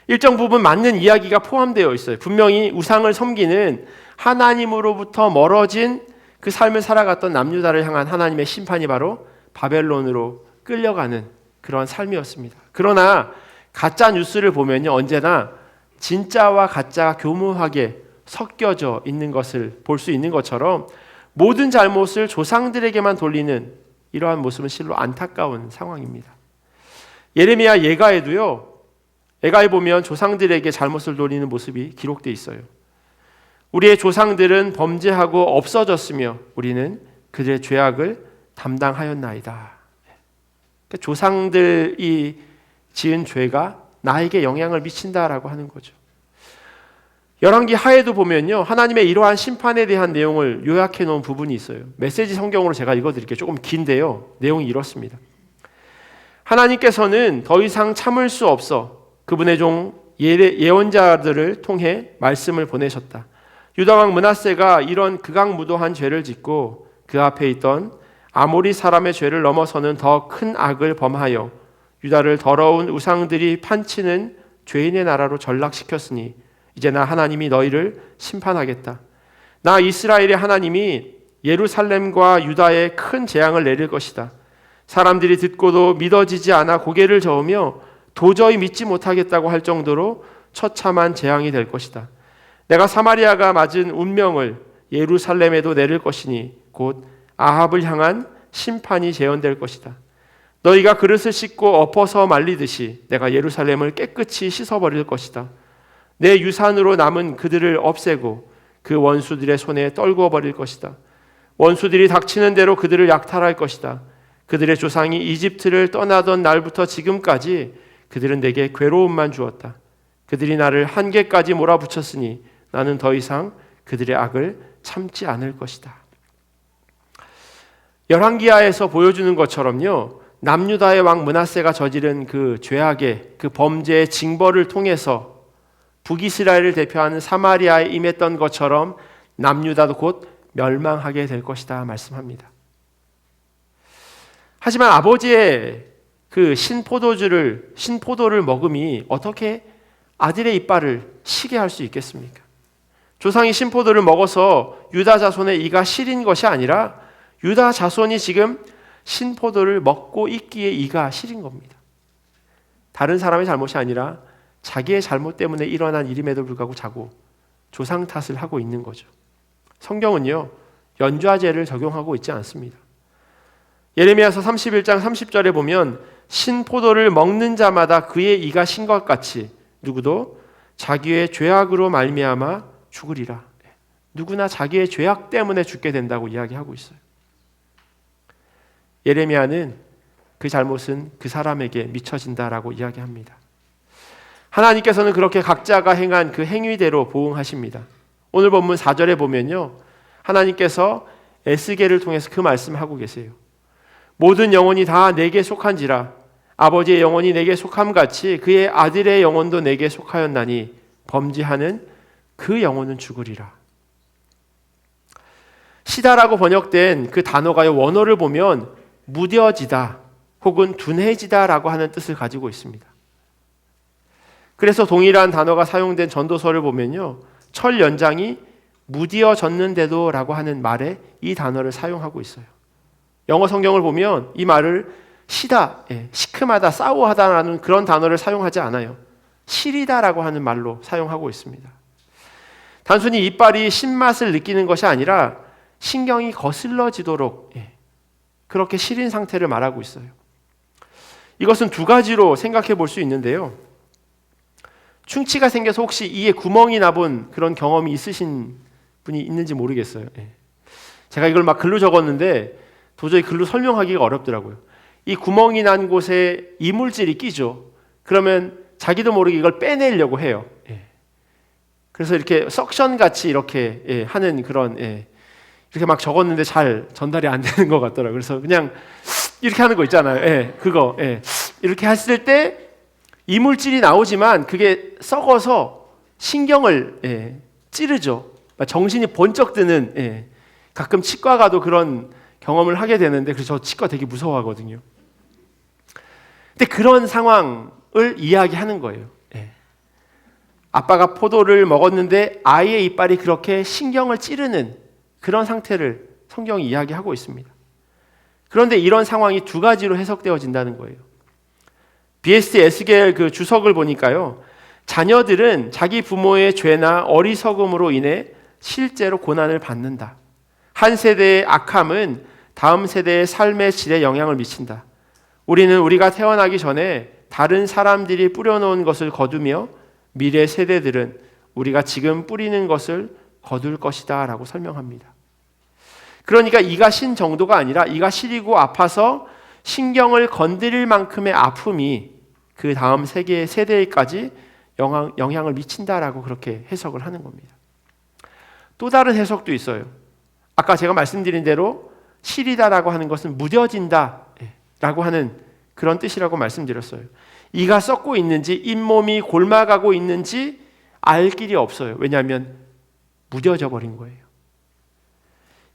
A: 일정 부분 맞는 이야기가 포함되어 있어요. 분명히 우상을 섬기는 하나님으로부터 멀어진 그 삶을 살아갔던 남유다를 향한 하나님의 심판이 바로 바벨론으로 끌려가는 그런 삶이었습니다. 그러나 가짜 뉴스를 보면요, 언제나 진짜와 가짜가 교묘하게 섞여져 있는 것을 볼 수 있는 것처럼 모든 잘못을 조상들에게만 돌리는 이러한 모습은 실로 안타까운 상황입니다. 예레미야 예가에도요, 예가에 보면 조상들에게 잘못을 돌리는 모습이 기록되어 있어요. 우리의 조상들은 범죄하고 없어졌으며 우리는 그들의 죄악을 담당하였나이다. 그러니까 조상들이 지은 죄가 나에게 영향을 미친다라고 하는 거죠. 열왕기 하에도 보면요, 하나님의 이러한 심판에 대한 내용을 요약해 놓은 부분이 있어요. 메시지 성경으로 제가 읽어드릴게요. 조금 긴데요, 내용이 이렇습니다. 하나님께서는 더 이상 참을 수 없어 그분의 종 예언자들을 통해 말씀을 보내셨다. 유다 왕 므낫세가 이런 극악무도한 죄를 짓고 그 앞에 있던 아모리 사람의 죄를 넘어서는 더 큰 악을 범하여 유다를 더러운 우상들이 판치는 죄인의 나라로 전락시켰으니 이제 나 하나님이 너희를 심판하겠다. 나 이스라엘의 하나님이 예루살렘과 유다에 큰 재앙을 내릴 것이다. 사람들이 듣고도 믿어지지 않아 고개를 저으며 도저히 믿지 못하겠다고 할 정도로 처참한 재앙이 될 것이다. 내가 사마리아가 맞은 운명을 예루살렘에도 내릴 것이니 곧 아합을 향한 심판이 재현될 것이다. 너희가 그릇을 씻고 엎어서 말리듯이 내가 예루살렘을 깨끗이 씻어버릴 것이다. 내 유산으로 남은 그들을 없애고 그 원수들의 손에 떨구어 버릴 것이다. 원수들이 닥치는 대로 그들을 약탈할 것이다. 그들의 조상이 이집트를 떠나던 날부터 지금까지 그들은 내게 괴로움만 주었다. 그들이 나를 한계까지 몰아붙였으니 나는 더 이상 그들의 악을 참지 않을 것이다. 열왕기하에서 보여주는 것처럼요, 남유다의 왕 므낫세가 저지른 그 죄악의 그 범죄의 징벌을 통해서 북이스라엘을 대표하는 사마리아에 임했던 것처럼 남유다도 곧 멸망하게 될 것이다 말씀합니다. 하지만 아버지의 그 신포도를 먹음이 어떻게 아들의 이빨을 시게 할 수 있겠습니까? 조상이 신포도를 먹어서 유다 자손의 이가 시린 것이 아니라 유다 자손이 지금 신포도를 먹고 있기에 이가 시린 겁니다. 다른 사람의 잘못이 아니라 자기의 잘못 때문에 일어난 일임에도 불구하고 자꾸 조상 탓을 하고 있는 거죠. 성경은요, 연좌제를 적용하고 있지 않습니다. 예레미야서 31장 30절에 보면 신포도를 먹는 자마다 그의 이가 신 것 같이 누구도 자기의 죄악으로 말미암아 죽으리라. 누구나 자기의 죄악 때문에 죽게 된다고 이야기하고 있어요. 예레미야는 그 잘못은 그 사람에게 미쳐진다라고 이야기합니다. 하나님께서는 그렇게 각자가 행한 그 행위대로 보응하십니다. 오늘 본문 4절에 보면요, 하나님께서 에스겔을 통해서 그 말씀을 하고 계세요. 모든 영혼이 다 내게 속한지라 아버지의 영혼이 내게 속함같이 그의 아들의 영혼도 내게 속하였나니 범죄하는 그 영혼은 죽으리라. 시다라고 번역된 그 단어가의 원어를 보면 무뎌지다 혹은 둔해지다라고 하는 뜻을 가지고 있습니다. 그래서 동일한 단어가 사용된 전도서를 보면요, 철 연장이 무디어졌는데도 라고 하는 말에 이 단어를 사용하고 있어요. 영어 성경을 보면 이 말을 시다, 시큼하다, 싸우하다라는 그런 단어를 사용하지 않아요. 시리다라고 하는 말로 사용하고 있습니다. 단순히 이빨이 신맛을 느끼는 것이 아니라 신경이 거슬러지도록 그렇게 시린 상태를 말하고 있어요. 이것은 두 가지로 생각해 볼 수 있는데요. 충치가 생겨서 혹시 이에 구멍이 나본 그런 경험이 있으신 분이 있는지 모르겠어요. 제가 이걸 막 글로 적었는데 도저히 글로 설명하기가 어렵더라고요. 이 구멍이 난 곳에 이물질이 끼죠. 그러면 자기도 모르게 이걸 빼내려고 해요. 그래서 이렇게 석션 같이 이렇게 하는 그런 이렇게 막 적었는데 잘 전달이 안 되는 것 같더라고요. 그래서 그냥 이렇게 하는 거 있잖아요. 그거 이렇게 했을 때 이물질이 나오지만 그게 썩어서 신경을 찌르죠. 정신이 번쩍 드는 가끔 치과 가도 그런 경험을 하게 되는데 그래서 저 치과 되게 무서워하거든요. 근데 그런 상황을 이야기하는 거예요. 아빠가 포도를 먹었는데 아이의 이빨이 그렇게 신경을 찌르는 그런 상태를 성경이 이야기하고 있습니다. 그런데 이런 상황이 두 가지로 해석되어진다는 거예요. BST 에스겔 그 주석을 보니까요, 자녀들은 자기 부모의 죄나 어리석음으로 인해 실제로 고난을 받는다. 한 세대의 악함은 다음 세대의 삶의 질에 영향을 미친다. 우리는 우리가 태어나기 전에 다른 사람들이 뿌려놓은 것을 거두며 미래 세대들은 우리가 지금 뿌리는 것을 거둘 것이다 라고 설명합니다. 그러니까 이가 신 정도가 아니라 이가 시리고 아파서 신경을 건드릴 만큼의 아픔이 그 다음 세대에까지 영향을 미친다라고 그렇게 해석을 하는 겁니다. 또 다른 해석도 있어요. 아까 제가 말씀드린 대로 시리다라고 하는 것은 무뎌진다라고 하는 그런 뜻이라고 말씀드렸어요. 이가 썩고 있는지 잇몸이 골마가고 있는지 알 길이 없어요. 왜냐하면 무뎌져 버린 거예요.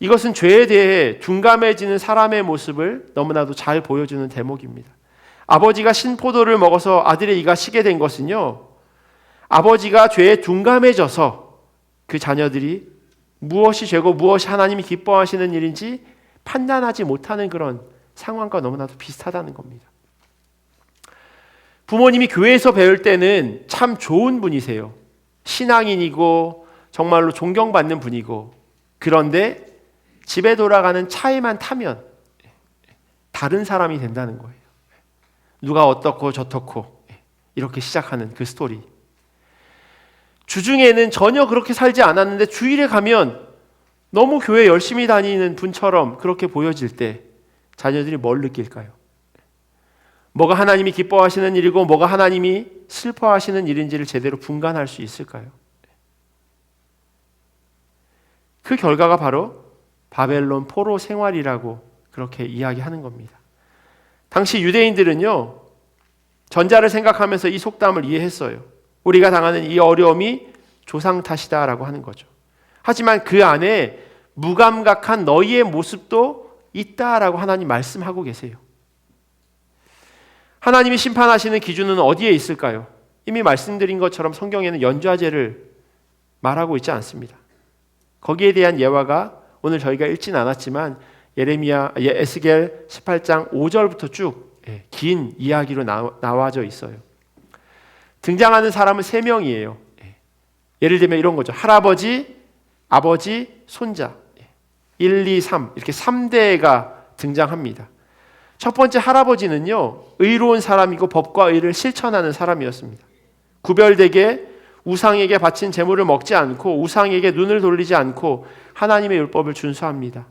A: 이것은 죄에 대해 둔감해지는 사람의 모습을 너무나도 잘 보여주는 대목입니다. 아버지가 신포도를 먹어서 아들의 이가 시게 된 것은요, 아버지가 죄에 둔감해져서 그 자녀들이 무엇이 죄고 무엇이 하나님이 기뻐하시는 일인지 판단하지 못하는 그런 상황과 너무나도 비슷하다는 겁니다. 부모님이 교회에서 배울 때는 참 좋은 분이세요. 신앙인이고 정말로 존경받는 분이고, 그런데 집에 돌아가는 차에만 타면 다른 사람이 된다는 거예요. 누가 어떻고 저떻고 이렇게 시작하는 그 스토리. 주중에는 전혀 그렇게 살지 않았는데 주일에 가면 너무 교회 열심히 다니는 분처럼 그렇게 보여질 때 자녀들이 뭘 느낄까요? 뭐가 하나님이 기뻐하시는 일이고 뭐가 하나님이 슬퍼하시는 일인지를 제대로 분간할 수 있을까요? 그 결과가 바로 바벨론 포로 생활이라고 그렇게 이야기하는 겁니다. 당시 유대인들은요, 전자를 생각하면서 이 속담을 이해했어요. 우리가 당하는 이 어려움이 조상 탓이다라고 하는 거죠. 하지만 그 안에 무감각한 너희의 모습도 있다라고 하나님 말씀하고 계세요. 하나님이 심판하시는 기준은 어디에 있을까요? 이미 말씀드린 것처럼 성경에는 연좌제를 말하고 있지 않습니다. 거기에 대한 예화가 오늘 저희가 읽진 않았지만 에스겔 18장 5절부터 쭉 긴 이야기로 나와져 있어요. 등장하는 사람은 3명이에요. 예를 들면 이런 거죠. 할아버지, 아버지, 손자. 1, 2, 3 이렇게 3대가 등장합니다. 첫 번째 할아버지는요, 의로운 사람이고 법과 의를 실천하는 사람이었습니다. 구별되게 우상에게 바친 제물을 먹지 않고 우상에게 눈을 돌리지 않고 하나님의 율법을 준수합니다.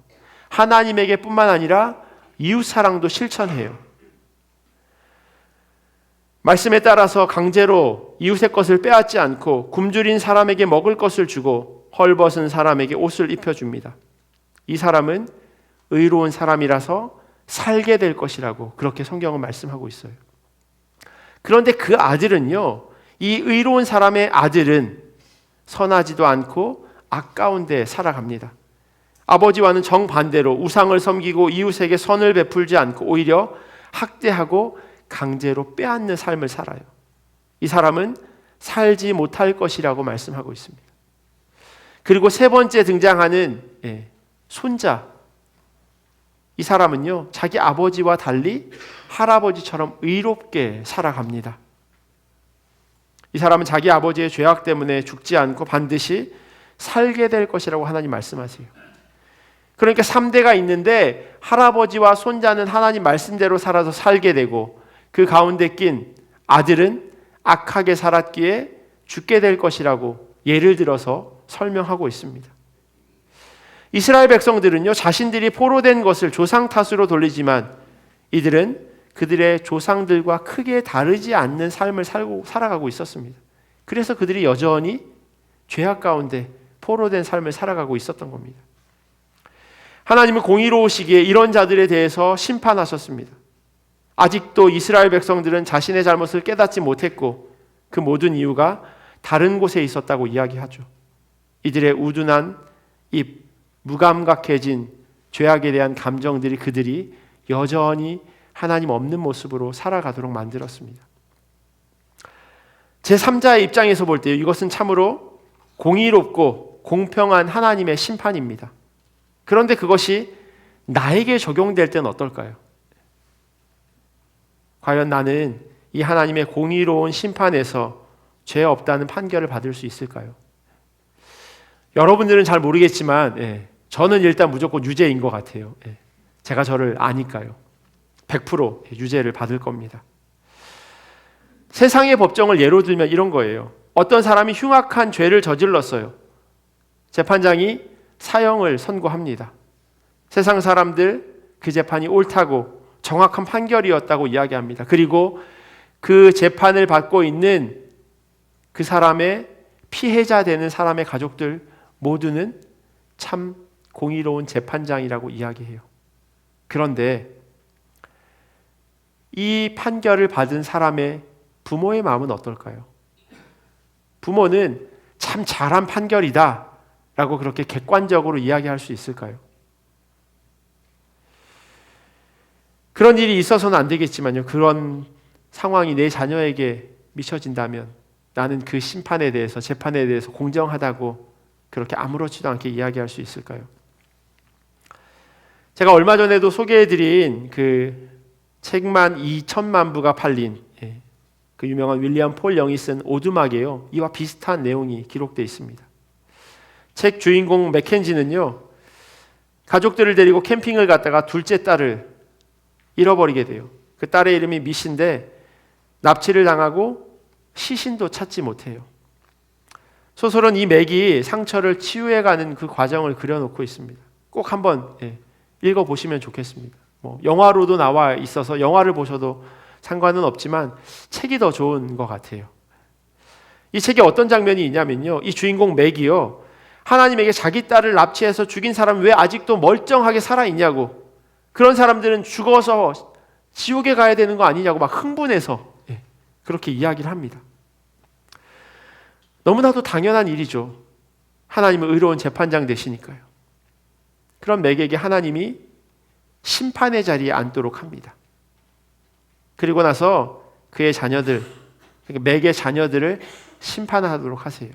A: 하나님에게 뿐만 아니라 이웃사랑도 실천해요. 말씀에 따라서 강제로 이웃의 것을 빼앗지 않고 굶주린 사람에게 먹을 것을 주고 헐벗은 사람에게 옷을 입혀줍니다. 이 사람은 의로운 사람이라서 살게 될 것이라고 그렇게 성경은 말씀하고 있어요. 그런데 그 아들은요, 이 의로운 사람의 아들은 선하지도 않고 아까운 데 살아갑니다. 아버지와는 정반대로 우상을 섬기고 이웃에게 선을 베풀지 않고 오히려 학대하고 강제로 빼앗는 삶을 살아요. 이 사람은 살지 못할 것이라고 말씀하고 있습니다. 그리고 세 번째 등장하는 손자, 이 사람은요, 자기 아버지와 달리 할아버지처럼 의롭게 살아갑니다. 이 사람은 자기 아버지의 죄악 때문에 죽지 않고 반드시 살게 될 것이라고 하나님 말씀하세요. 그러니까 3대가 있는데 할아버지와 손자는 하나님 말씀대로 살아서 살게 되고, 그 가운데 낀 아들은 악하게 살았기에 죽게 될 것이라고 예를 들어서 설명하고 있습니다. 이스라엘 백성들은요, 자신들이 포로된 것을 조상 탓으로 돌리지만 이들은 그들의 조상들과 크게 다르지 않는 삶을 살아가고 있었습니다. 그래서 그들이 여전히 죄악 가운데 포로된 삶을 살아가고 있었던 겁니다. 하나님은 공의로우시기에 이런 자들에 대해서 심판하셨습니다. 아직도 이스라엘 백성들은 자신의 잘못을 깨닫지 못했고 그 모든 이유가 다른 곳에 있었다고 이야기하죠. 이들의 우둔한 입, 무감각해진 죄악에 대한 감정들이 그들이 여전히 하나님 없는 모습으로 살아가도록 만들었습니다. 제3자의 입장에서 볼 때 이것은 참으로 공의롭고 공평한 하나님의 심판입니다. 그런데 그것이 나에게 적용될 때는 어떨까요? 과연 나는 이 하나님의 공의로운 심판에서 죄 없다는 판결을 받을 수 있을까요? 여러분들은 잘 모르겠지만 저는 일단 무조건 유죄인 것 같아요. 제가 저를 아니까요. 100% 유죄를 받을 겁니다. 세상의 법정을 예로 들면 이런 거예요. 어떤 사람이 흉악한 죄를 저질렀어요. 재판장이 사형을 선고합니다. 세상 사람들 그 재판이 옳다고 정확한 판결이었다고 이야기합니다. 그리고 그 재판을 받고 있는 그 사람의 피해자 되는 사람의 가족들 모두는 참 공의로운 재판장이라고 이야기해요. 그런데 이 판결을 받은 사람의 부모의 마음은 어떨까요? 부모는 참 잘한 판결이다 라고 그렇게 객관적으로 이야기할 수 있을까요? 그런 일이 있어서는 안 되겠지만요, 그런 상황이 내 자녀에게 미쳐진다면 나는 그 심판에 대해서, 재판에 대해서 공정하다고 그렇게 아무렇지도 않게 이야기할 수 있을까요? 제가 얼마 전에도 소개해드린 그 책만 2천만 부가 팔린 그 유명한 윌리엄 폴 영이 쓴 오두막에요, 이와 비슷한 내용이 기록되어 있습니다. 책 주인공 맥켄지는요, 가족들을 데리고 캠핑을 갔다가 둘째 딸을 잃어버리게 돼요. 그 딸의 이름이 미신데 납치를 당하고 시신도 찾지 못해요. 소설은 이 맥이 상처를 치유해가는 그 과정을 그려놓고 있습니다. 꼭 한번 읽어보시면 좋겠습니다. 영화로도 나와 있어서 영화를 보셔도 상관은 없지만 책이 더 좋은 것 같아요. 이 책에 어떤 장면이 있냐면요, 이 주인공 맥이요, 하나님에게 자기 딸을 납치해서 죽인 사람이 왜 아직도 멀쩡하게 살아있냐고, 그런 사람들은 죽어서 지옥에 가야 되는 거 아니냐고 막 흥분해서 그렇게 이야기를 합니다. 너무나도 당연한 일이죠. 하나님은 의로운 재판장 되시니까요. 그런 맥에게 하나님이 심판의 자리에 앉도록 합니다. 그리고 나서 그의 자녀들, 맥의 자녀들을 심판하도록 하세요.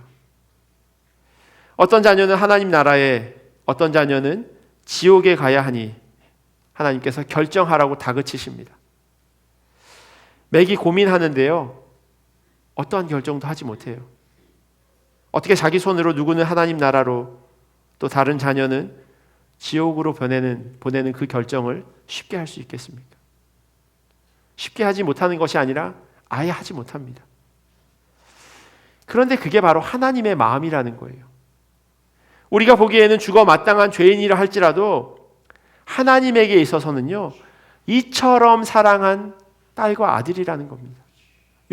A: 어떤 자녀는 하나님 나라에, 어떤 자녀는 지옥에 가야 하니 하나님께서 결정하라고 다그치십니다. 맥이 고민하는데요, 어떠한 결정도 하지 못해요. 어떻게 자기 손으로 누구는 하나님 나라로, 또 다른 자녀는 지옥으로 보내는 그 결정을 쉽게 할 수 있겠습니까? 쉽게 하지 못하는 것이 아니라 아예 하지 못합니다. 그런데 그게 바로 하나님의 마음이라는 거예요. 우리가 보기에는 죽어 마땅한 죄인이라 할지라도 하나님에게 있어서는요, 이처럼 사랑한 딸과 아들이라는 겁니다.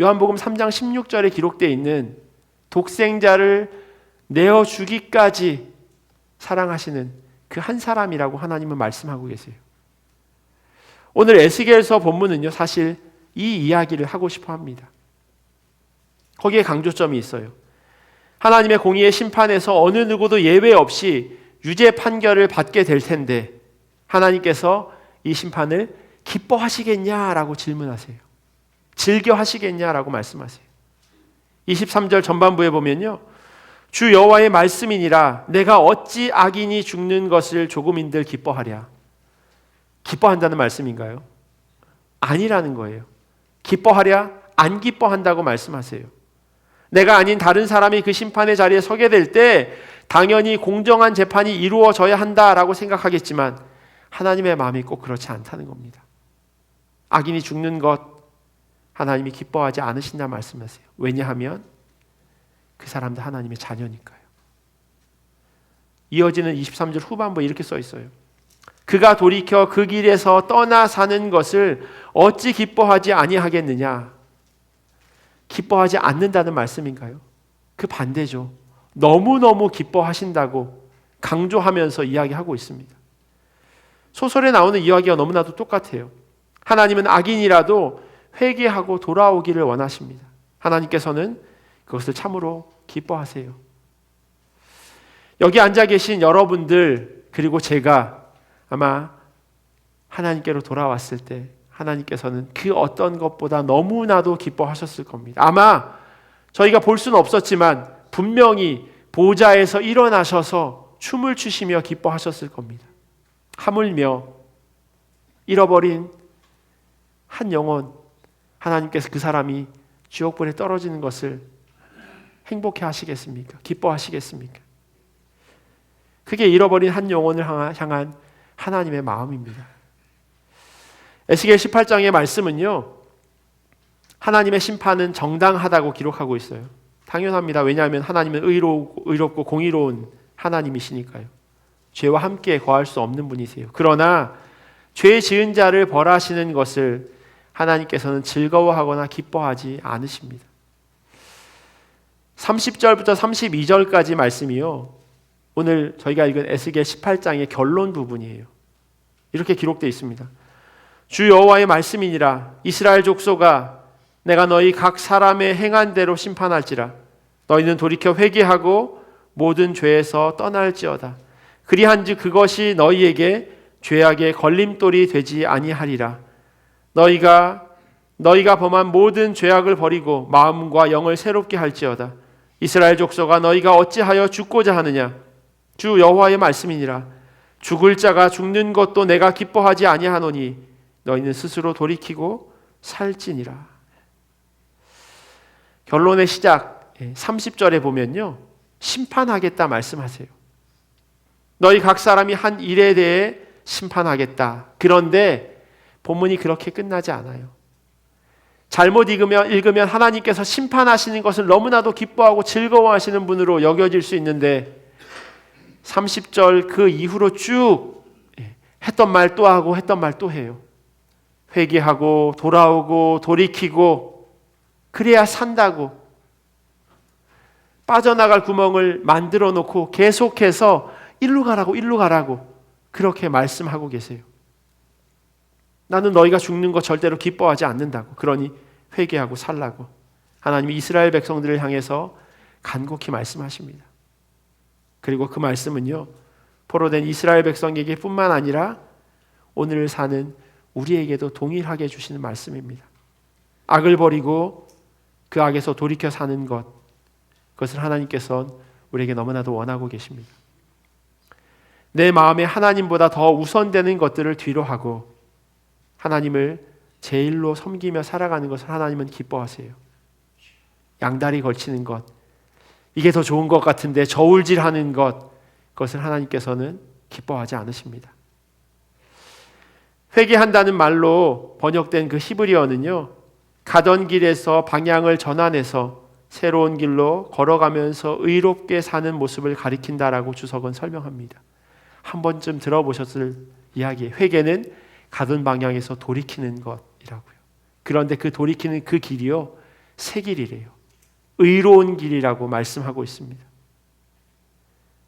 A: 요한복음 3장 16절에 기록되어 있는 독생자를 내어 주기까지 사랑하시는 그 한 사람이라고 하나님은 말씀하고 계세요. 오늘 에스겔서 본문은요, 사실 이 이야기를 하고 싶어 합니다. 거기에 강조점이 있어요. 하나님의 공의의 심판에서 어느 누구도 예외 없이 유죄 판결을 받게 될 텐데 하나님께서 이 심판을 기뻐하시겠냐라고 질문하세요. 즐겨하시겠냐라고 말씀하세요. 23절 전반부에 보면요, 주 여호와의 말씀이니라 내가 어찌 악인이 죽는 것을 조금인들 기뻐하랴. 기뻐한다는 말씀인가요? 아니라는 거예요. 기뻐하랴? 안 기뻐한다고 말씀하세요. 내가 아닌 다른 사람이 그 심판의 자리에 서게 될 때 당연히 공정한 재판이 이루어져야 한다라고 생각하겠지만 하나님의 마음이 꼭 그렇지 않다는 겁니다. 악인이 죽는 것 하나님이 기뻐하지 않으신다 말씀하세요. 왜냐하면 그 사람도 하나님의 자녀니까요. 이어지는 23절 후반부에 이렇게 써 있어요. 그가 돌이켜 그 길에서 떠나 사는 것을 어찌 기뻐하지 아니하겠느냐. 기뻐하지 않는다는 말씀인가요? 그 반대죠. 너무너무 기뻐하신다고 강조하면서 이야기하고 있습니다. 소설에 나오는 이야기가 너무나도 똑같아요. 하나님은 악인이라도 회개하고 돌아오기를 원하십니다. 하나님께서는 그것을 참으로 기뻐하세요. 여기 앉아 계신 여러분들 그리고 제가 아마 하나님께로 돌아왔을 때 하나님께서는 그 어떤 것보다 너무나도 기뻐하셨을 겁니다. 아마 저희가 볼 수는 없었지만 분명히 보좌에서 일어나셔서 춤을 추시며 기뻐하셨을 겁니다. 하물며 잃어버린 한 영혼, 하나님께서 그 사람이 지옥불에 떨어지는 것을 행복해 하시겠습니까? 기뻐하시겠습니까? 그게 잃어버린 한 영혼을 향한 하나님의 마음입니다. 에스겔 18장의 말씀은요, 하나님의 심판은 정당하다고 기록하고 있어요. 당연합니다. 왜냐하면 하나님은 의롭고 공의로운 하나님이시니까요. 죄와 함께 거할 수 없는 분이세요. 그러나 죄 지은 자를 벌하시는 것을 하나님께서는 즐거워하거나 기뻐하지 않으십니다. 30절부터 32절까지 말씀이요, 오늘 저희가 읽은 에스겔 18장의 결론 부분이에요. 이렇게 기록되어 있습니다. 주 여호와의 말씀이니라. 이스라엘 족속아, 내가 너희 각 사람의 행한 대로 심판할지라. 너희는 돌이켜 회개하고 모든 죄에서 떠날지어다. 그리한즉 그것이 너희에게 죄악의 걸림돌이 되지 아니하리라. 너희가 범한 모든 죄악을 버리고 마음과 영을 새롭게 할지어다. 이스라엘 족속아, 너희가 어찌하여 죽고자 하느냐? 주 여호와의 말씀이니라. 죽을 자가 죽는 것도 내가 기뻐하지 아니하노니 너희는 스스로 돌이키고 살지니라. 결론의 시작 30절에 보면요, 심판하겠다 말씀하세요. 너희 각 사람이 한 일에 대해 심판하겠다. 그런데 본문이 그렇게 끝나지 않아요. 잘못 읽으면 하나님께서 심판하시는 것을 너무나도 기뻐하고 즐거워하시는 분으로 여겨질 수 있는데 30절 그 이후로 쭉 했던 말 또 하고 했던 말 또 해요. 회개하고 돌아오고 돌이키고 그래야 산다고 빠져나갈 구멍을 만들어 놓고 계속해서 일로 가라고 그렇게 말씀하고 계세요. 나는 너희가 죽는 것 절대로 기뻐하지 않는다고. 그러니 회개하고 살라고 하나님이 이스라엘 백성들을 향해서 간곡히 말씀하십니다. 그리고 그 말씀은요, 포로된 이스라엘 백성에게 뿐만 아니라 오늘 사는 우리에게도 동일하게 주시는 말씀입니다. 악을 버리고 그 악에서 돌이켜 사는 것, 그것을 하나님께서는 우리에게 너무나도 원하고 계십니다. 내 마음에 하나님보다 더 우선되는 것들을 뒤로 하고 하나님을 제일로 섬기며 살아가는 것을 하나님은 기뻐하세요. 양다리 걸치는 것, 이게 더 좋은 것 같은데 저울질하는 것, 그것을 하나님께서는 기뻐하지 않으십니다. 회개한다는 말로 번역된 그 히브리어는요, 가던 길에서 방향을 전환해서 새로운 길로 걸어가면서 의롭게 사는 모습을 가리킨다라고 주석은 설명합니다. 한 번쯤 들어보셨을 이야기예요. 회개는 가던 방향에서 돌이키는 것이라고요. 그런데 그 돌이키는 그 길이요, 새 길이래요. 의로운 길이라고 말씀하고 있습니다.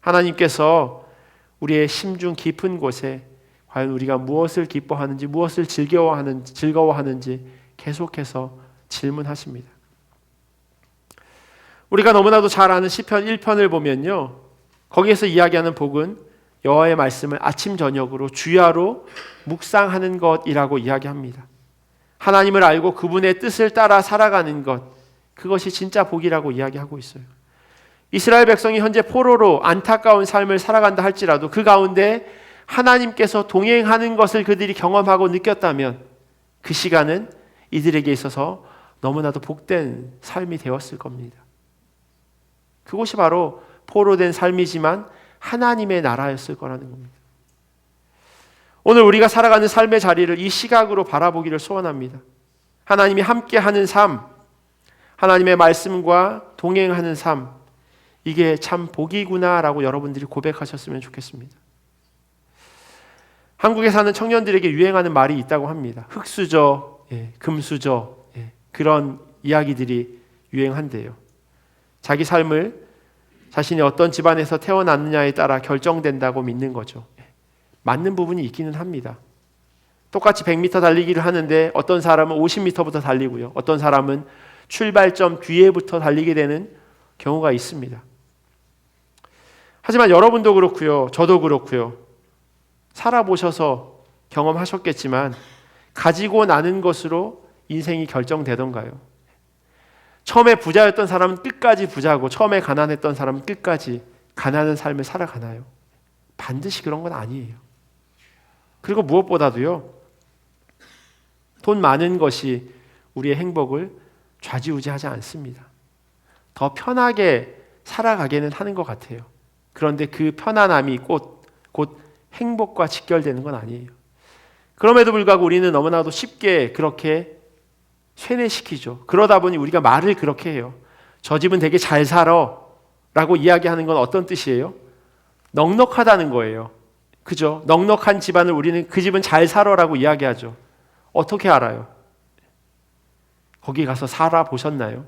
A: 하나님께서 우리의 심중 깊은 곳에 과연 우리가 무엇을 기뻐하는지, 무엇을 즐거워하는지 계속해서 질문하십니다. 우리가 너무나도 잘 아는 시편 1편을 보면요, 거기에서 이야기하는 복은 여호와의 말씀을 아침 저녁으로 주야로 묵상하는 것이라고 이야기합니다. 하나님을 알고 그분의 뜻을 따라 살아가는 것, 그것이 진짜 복이라고 이야기하고 있어요. 이스라엘 백성이 현재 포로로 안타까운 삶을 살아간다 할지라도 그 가운데 하나님께서 동행하는 것을 그들이 경험하고 느꼈다면 그 시간은 이들에게 있어서 너무나도 복된 삶이 되었을 겁니다. 그것이 바로 포로된 삶이지만 하나님의 나라였을 거라는 겁니다. 오늘 우리가 살아가는 삶의 자리를 이 시각으로 바라보기를 소원합니다. 하나님이 함께하는 삶, 하나님의 말씀과 동행하는 삶, 이게 참 복이구나라고 여러분들이 고백하셨으면 좋겠습니다. 한국에 사는 청년들에게 유행하는 말이 있다고 합니다. 흙수저, 금수저, 그런 이야기들이 유행한대요. 자기 삶을 자신이 어떤 집안에서 태어났느냐에 따라 결정된다고 믿는 거죠. 맞는 부분이 있기는 합니다. 똑같이 100m 달리기를 하는데 어떤 사람은 50m부터 달리고요, 어떤 사람은 출발점 뒤에부터 달리게 되는 경우가 있습니다. 하지만 여러분도 그렇고요, 저도 그렇고요, 살아보셔서 경험하셨겠지만 가지고 나는 것으로 인생이 결정되던가요? 처음에 부자였던 사람은 끝까지 부자고 처음에 가난했던 사람은 끝까지 가난한 삶을 살아가나요? 반드시 그런 건 아니에요. 그리고 무엇보다도요, 돈 많은 것이 우리의 행복을 좌지우지하지 않습니다. 더 편하게 살아가게는 하는 것 같아요. 그런데 그 편안함이 곧 행복과 직결되는 건 아니에요. 그럼에도 불구하고 우리는 너무나도 쉽게 그렇게 쇠뇌시키죠. 그러다 보니 우리가 말을 그렇게 해요. 저 집은 되게 잘 살아 라고 이야기하는 건 어떤 뜻이에요? 넉넉하다는 거예요. 그죠? 넉넉한 집안을 우리는 그 집은 잘 살아 라고 이야기하죠. 어떻게 알아요? 거기 가서 살아보셨나요?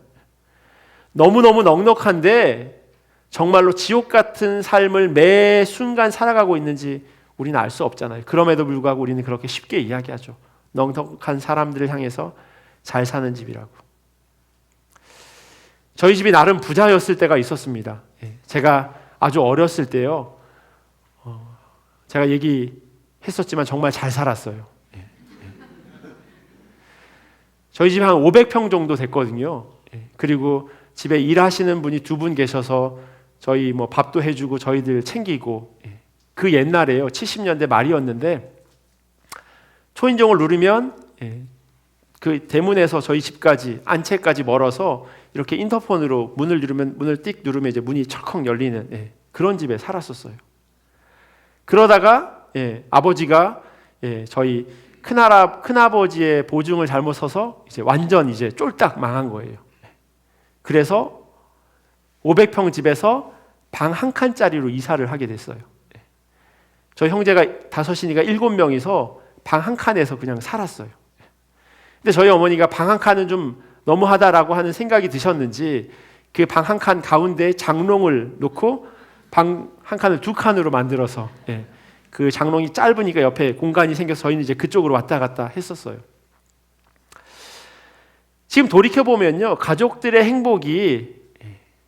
A: 너무너무 넉넉한데 정말로 지옥 같은 삶을 매 순간 살아가고 있는지 우리는 알 수 없잖아요. 그럼에도 불구하고 우리는 그렇게 쉽게 이야기하죠. 넉넉한 사람들을 향해서 잘 사는 집이라고. 저희 집이 나름 부자였을 때가 있었습니다. 제가 아주 어렸을 때요, 제가 얘기했었지만 정말 잘 살았어요. 저희 집이 한 500평 정도 됐거든요. 그리고 집에 일하시는 분이 2분 계셔서 저희 뭐 밥도 해주고 저희들 챙기고, 그 옛날에요, 70년대 말이었는데 초인종을 누르면 그 대문에서 저희 집까지 안채까지 멀어서 이렇게 인터폰으로 문을 누르면, 문을 띡 누르면 이제 문이 철컥 열리는 그런 집에 살았었어요. 그러다가 아버지가 저희 큰아버지의 보증을 잘못 서서 이제 완전 이제 쫄딱 망한 거예요. 그래서 500평 집에서 방 한 칸짜리로 이사를 하게 됐어요. 저희 형제가 5이니까 7명이서 방 한 칸에서 그냥 살았어요. 근데 저희 어머니가 방 한 칸은 좀 너무하다라고 하는 생각이 드셨는지 그 방 한 칸 가운데 장롱을 놓고 방 한 칸을 2칸으로 만들어서, 그 장롱이 짧으니까 옆에 공간이 생겨서 저희는 이제 그쪽으로 왔다 갔다 했었어요. 지금 돌이켜보면요, 가족들의 행복이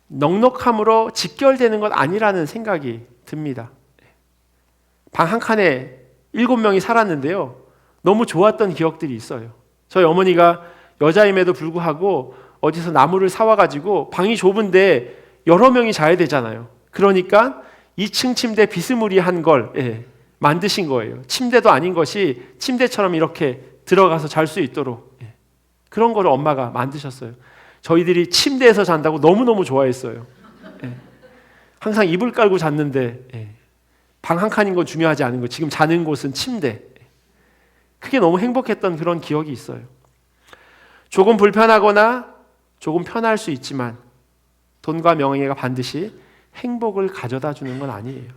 A: 넉넉함으로 직결되는 것 아니라는 생각이 듭니다. 방 한 칸에 7명이 살았는데요, 너무 좋았던 기억들이 있어요. 저희 어머니가 여자임에도 불구하고 어디서 나무를 사와가지고 방이 좁은데 여러 명이 자야 되잖아요. 그러니까 2층 침대 비스무리한 걸 만드신 거예요. 침대도 아닌 것이 침대처럼 이렇게 들어가서 잘 수 있도록 그런 거를 엄마가 만드셨어요. 저희들이 침대에서 잔다고 너무너무 좋아했어요. 항상 이불 깔고 잤는데 방 한 칸인 건 중요하지 않은 거, 지금 자는 곳은 침대. 그게 너무 행복했던 그런 기억이 있어요. 조금 불편하거나 조금 편할 수 있지만 돈과 명예가 반드시 행복을 가져다 주는 건 아니에요.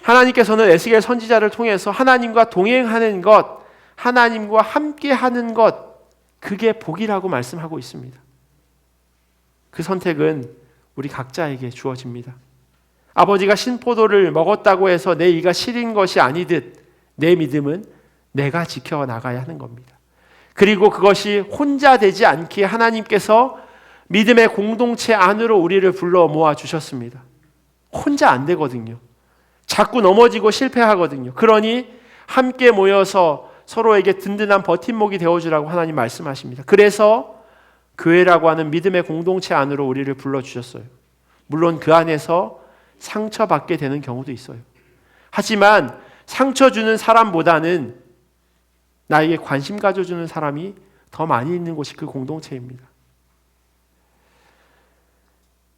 A: 하나님께서는 에스겔 선지자를 통해서 하나님과 동행하는 것, 하나님과 함께하는 것, 그게 복이라고 말씀하고 있습니다. 그 선택은 우리 각자에게 주어집니다. 아버지가 신포도를 먹었다고 해서 내 이가 시린 것이 아니듯 내 믿음은 내가 지켜나가야 하는 겁니다. 그리고 그것이 혼자 되지 않기에 하나님께서 믿음의 공동체 안으로 우리를 불러 모아 주셨습니다. 혼자 안 되거든요. 자꾸 넘어지고 실패하거든요. 그러니 함께 모여서 서로에게 든든한 버팀목이 되어주라고 하나님 말씀하십니다. 그래서 교회라고 하는 믿음의 공동체 안으로 우리를 불러주셨어요. 물론 그 안에서 상처받게 되는 경우도 있어요. 하지만 상처 주는 사람보다는 나에게 관심 가져주는 사람이 더 많이 있는 곳이 그 공동체입니다.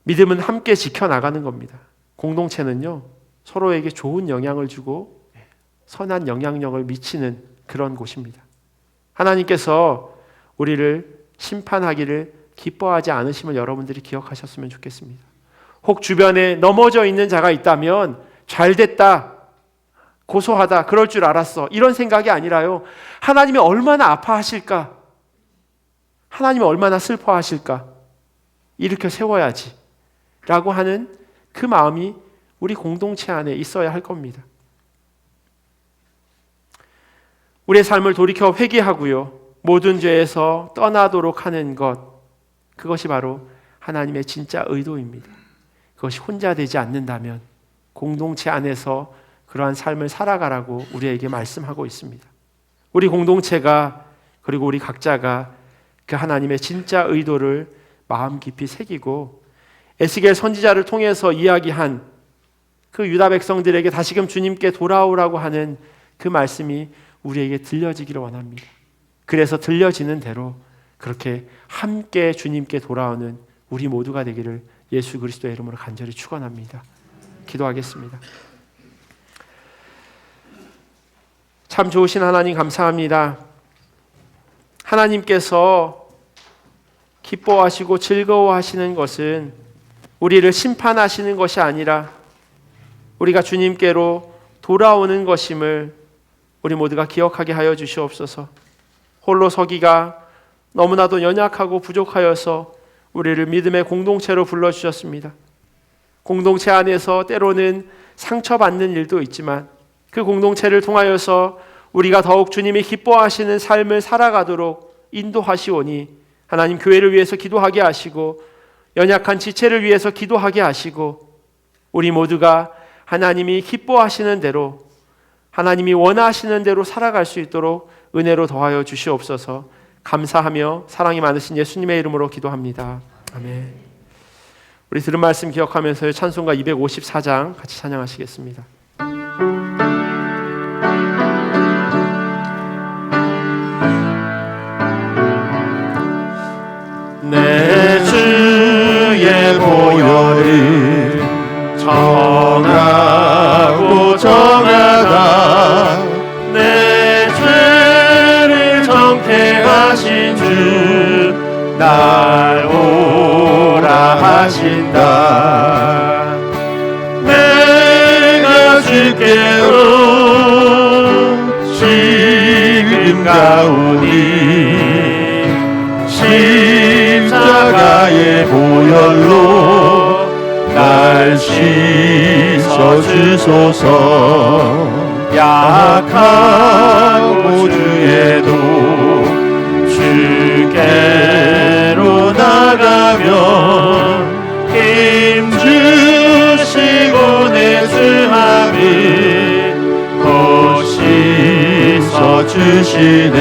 A: 믿음은 함께 지켜나가는 겁니다. 공동체는요, 서로에게 좋은 영향을 주고 선한 영향력을 미치는 그런 곳입니다. 하나님께서 우리를 심판하기를 기뻐하지 않으심을 여러분들이 기억하셨으면 좋겠습니다. 혹 주변에 넘어져 있는 자가 있다면 잘됐다, 고소하다, 그럴 줄 알았어, 이런 생각이 아니라요, 하나님이 얼마나 아파하실까, 하나님이 얼마나 슬퍼하실까, 일으켜 세워야지 라고 하는 그 마음이 우리 공동체 안에 있어야 할 겁니다. 우리의 삶을 돌이켜 회개하고요, 모든 죄에서 떠나도록 하는 것, 그것이 바로 하나님의 진짜 의도입니다. 그것이 혼자 되지 않는다면 공동체 안에서 그러한 삶을 살아가라고 우리에게 말씀하고 있습니다. 우리 공동체가, 그리고 우리 각자가 그 하나님의 진짜 의도를 마음 깊이 새기고 에스겔 선지자를 통해서 이야기한 그 유다 백성들에게 다시금 주님께 돌아오라고 하는 그 말씀이 우리에게 들려지기를 원합니다. 그래서 들려지는 대로 그렇게 함께 주님께 돌아오는 우리 모두가 되기를 예수 그리스도의 이름으로 간절히 축원합니다. 기도하겠습니다. 참 좋으신 하나님 감사합니다. 하나님께서 기뻐하시고 즐거워하시는 것은 우리를 심판하시는 것이 아니라 우리가 주님께로 돌아오는 것임을 우리 모두가 기억하게 하여 주시옵소서. 홀로 서기가 너무나도 연약하고 부족하여서 우리를 믿음의 공동체로 불러주셨습니다. 공동체 안에서 때로는 상처받는 일도 있지만 그 공동체를 통하여서 우리가 더욱 주님이 기뻐하시는 삶을 살아가도록 인도하시오니 하나님, 교회를 위해서 기도하게 하시고 연약한 지체를 위해서 기도하게 하시고 우리 모두가 하나님이 기뻐하시는 대로, 하나님이 원하시는 대로 살아갈 수 있도록 은혜로 더하여 주시옵소서. 감사하며 사랑이 많으신 예수님의 이름으로 기도합니다. 아멘. 우리 들은 말씀 기억하면서 찬송가 254장 같이 찬양하시겠습니다.
B: 내 주의 보혈을 정하고 정하다 내 죄를 정케하신 주 날 오라 하신다. 내가 주께로 지금 가오니 십자가의 보혈로 날 씻어 주소서. 약하고 주에도 주께로 나가면 힘 주시고 내 수함이 곧 씻어 주시네.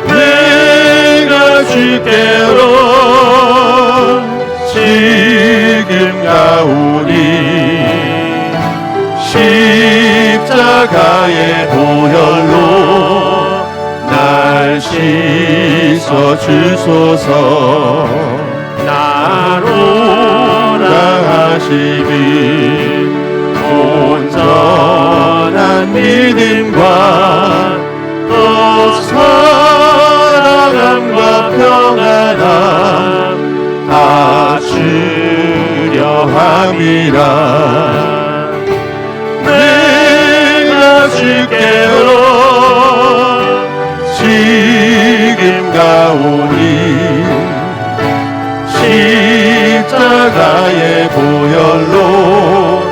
B: 내가 주께로 지금 가오니 십자가의 보혈로 날 씻어 주소서. 나로라 하시니 온전한 믿음과 또 사랑함과 평안함 다 주려 함이라. 내가 주께로 지금 가오니 십자가의 보혈로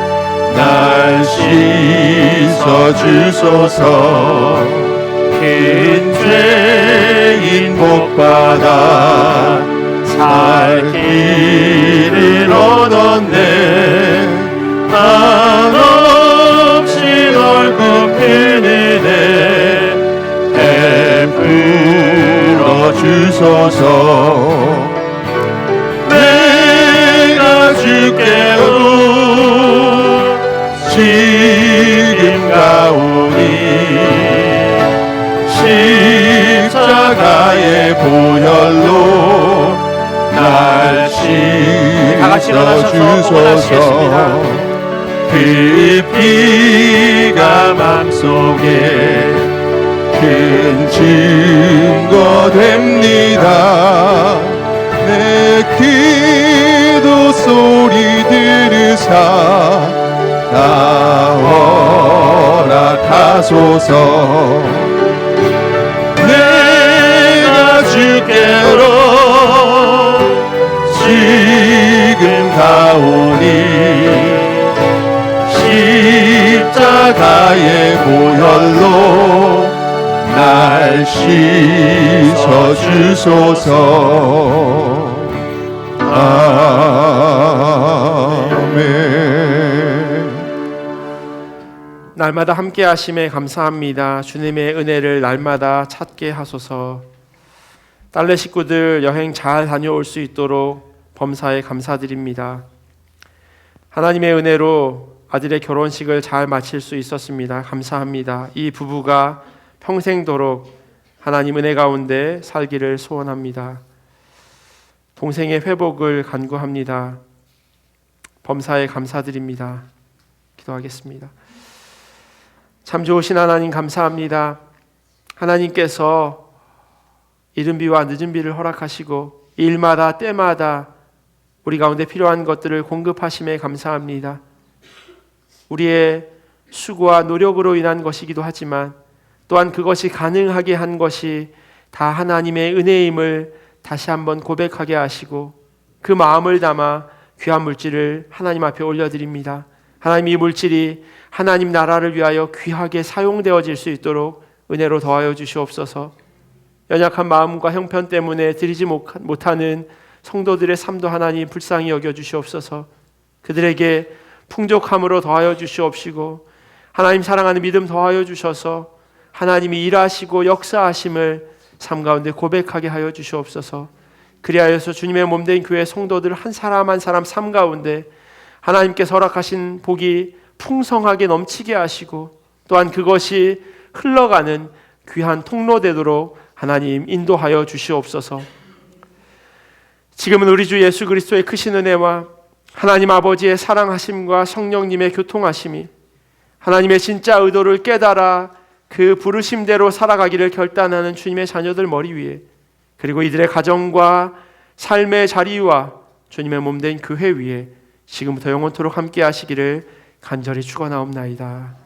B: 날 씻어 주소서. 큰 받아 살 길을 얻었네. 한없이 넓고 큰 은혜 베풀어 주소서. 내가 주께로 지금 가오니 십자가의 보혈로 날
A: 다 같이
B: 씻어
A: 일어나셔서
B: 주소서. 그 피가 맘속에 큰 증거 됩니다. 내 기도 소리 들으사 나 허락하소서. 내가 주께로 지금 가오니 십자가의 보혈로 날 씻어 주소서. 아멘.
A: 날마다 함께 하심에 감사합니다. 주님의 은혜를 날마다 찾게 하소서. 딸내 식구들 여행 잘 다녀올 수 있도록 범사에 감사드립니다. 하나님의 은혜로 아들의 결혼식을 잘 마칠 수 있었습니다. 감사합니다. 이 부부가 평생도록 하나님 은혜 가운데 살기를 소원합니다. 동생의 회복을 간구합니다. 범사에 감사드립니다. 기도하겠습니다. 참 좋으신 하나님 감사합니다. 하나님께서 이른 비와 늦은 비를 허락하시고 일마다 때마다 우리 가운데 필요한 것들을 공급하심에 감사합니다. 우리의 수고와 노력으로 인한 것이기도 하지만 또한 그것이 가능하게 한 것이 다 하나님의 은혜임을 다시 한번 고백하게 하시고 그 마음을 담아 귀한 물질을 하나님 앞에 올려드립니다. 하나님, 이 물질이 하나님 나라를 위하여 귀하게 사용되어질 수 있도록 은혜로 더하여 주시옵소서. 연약한 마음과 형편 때문에 드리지 못하는 성도들의 삶도 하나님 불쌍히 여겨 주시옵소서. 그들에게 풍족함으로 더하여 주시옵시고 하나님 사랑하는 믿음 더하여 주셔서 하나님이 일하시고 역사하심을 삶 가운데 고백하게 하여 주시옵소서. 그리하여서 주님의 몸된 교회 성도들 한 사람 한 사람 삶 가운데 하나님께서 허락하신 복이 풍성하게 넘치게 하시고 또한 그것이 흘러가는 귀한 통로 되도록 하나님 인도하여 주시옵소서. 지금은 우리 주 예수 그리스도의 크신 은혜와 하나님 아버지의 사랑하심과 성령님의 교통하심이 하나님의 진짜 의도를 깨달아 그 부르심대로 살아가기를 결단하는 주님의 자녀들 머리 위에, 그리고 이들의 가정과 삶의 자리와 주님의 몸된 교회 위에 지금부터 영원토록 함께 하시기를 간절히 축원하옵나이다.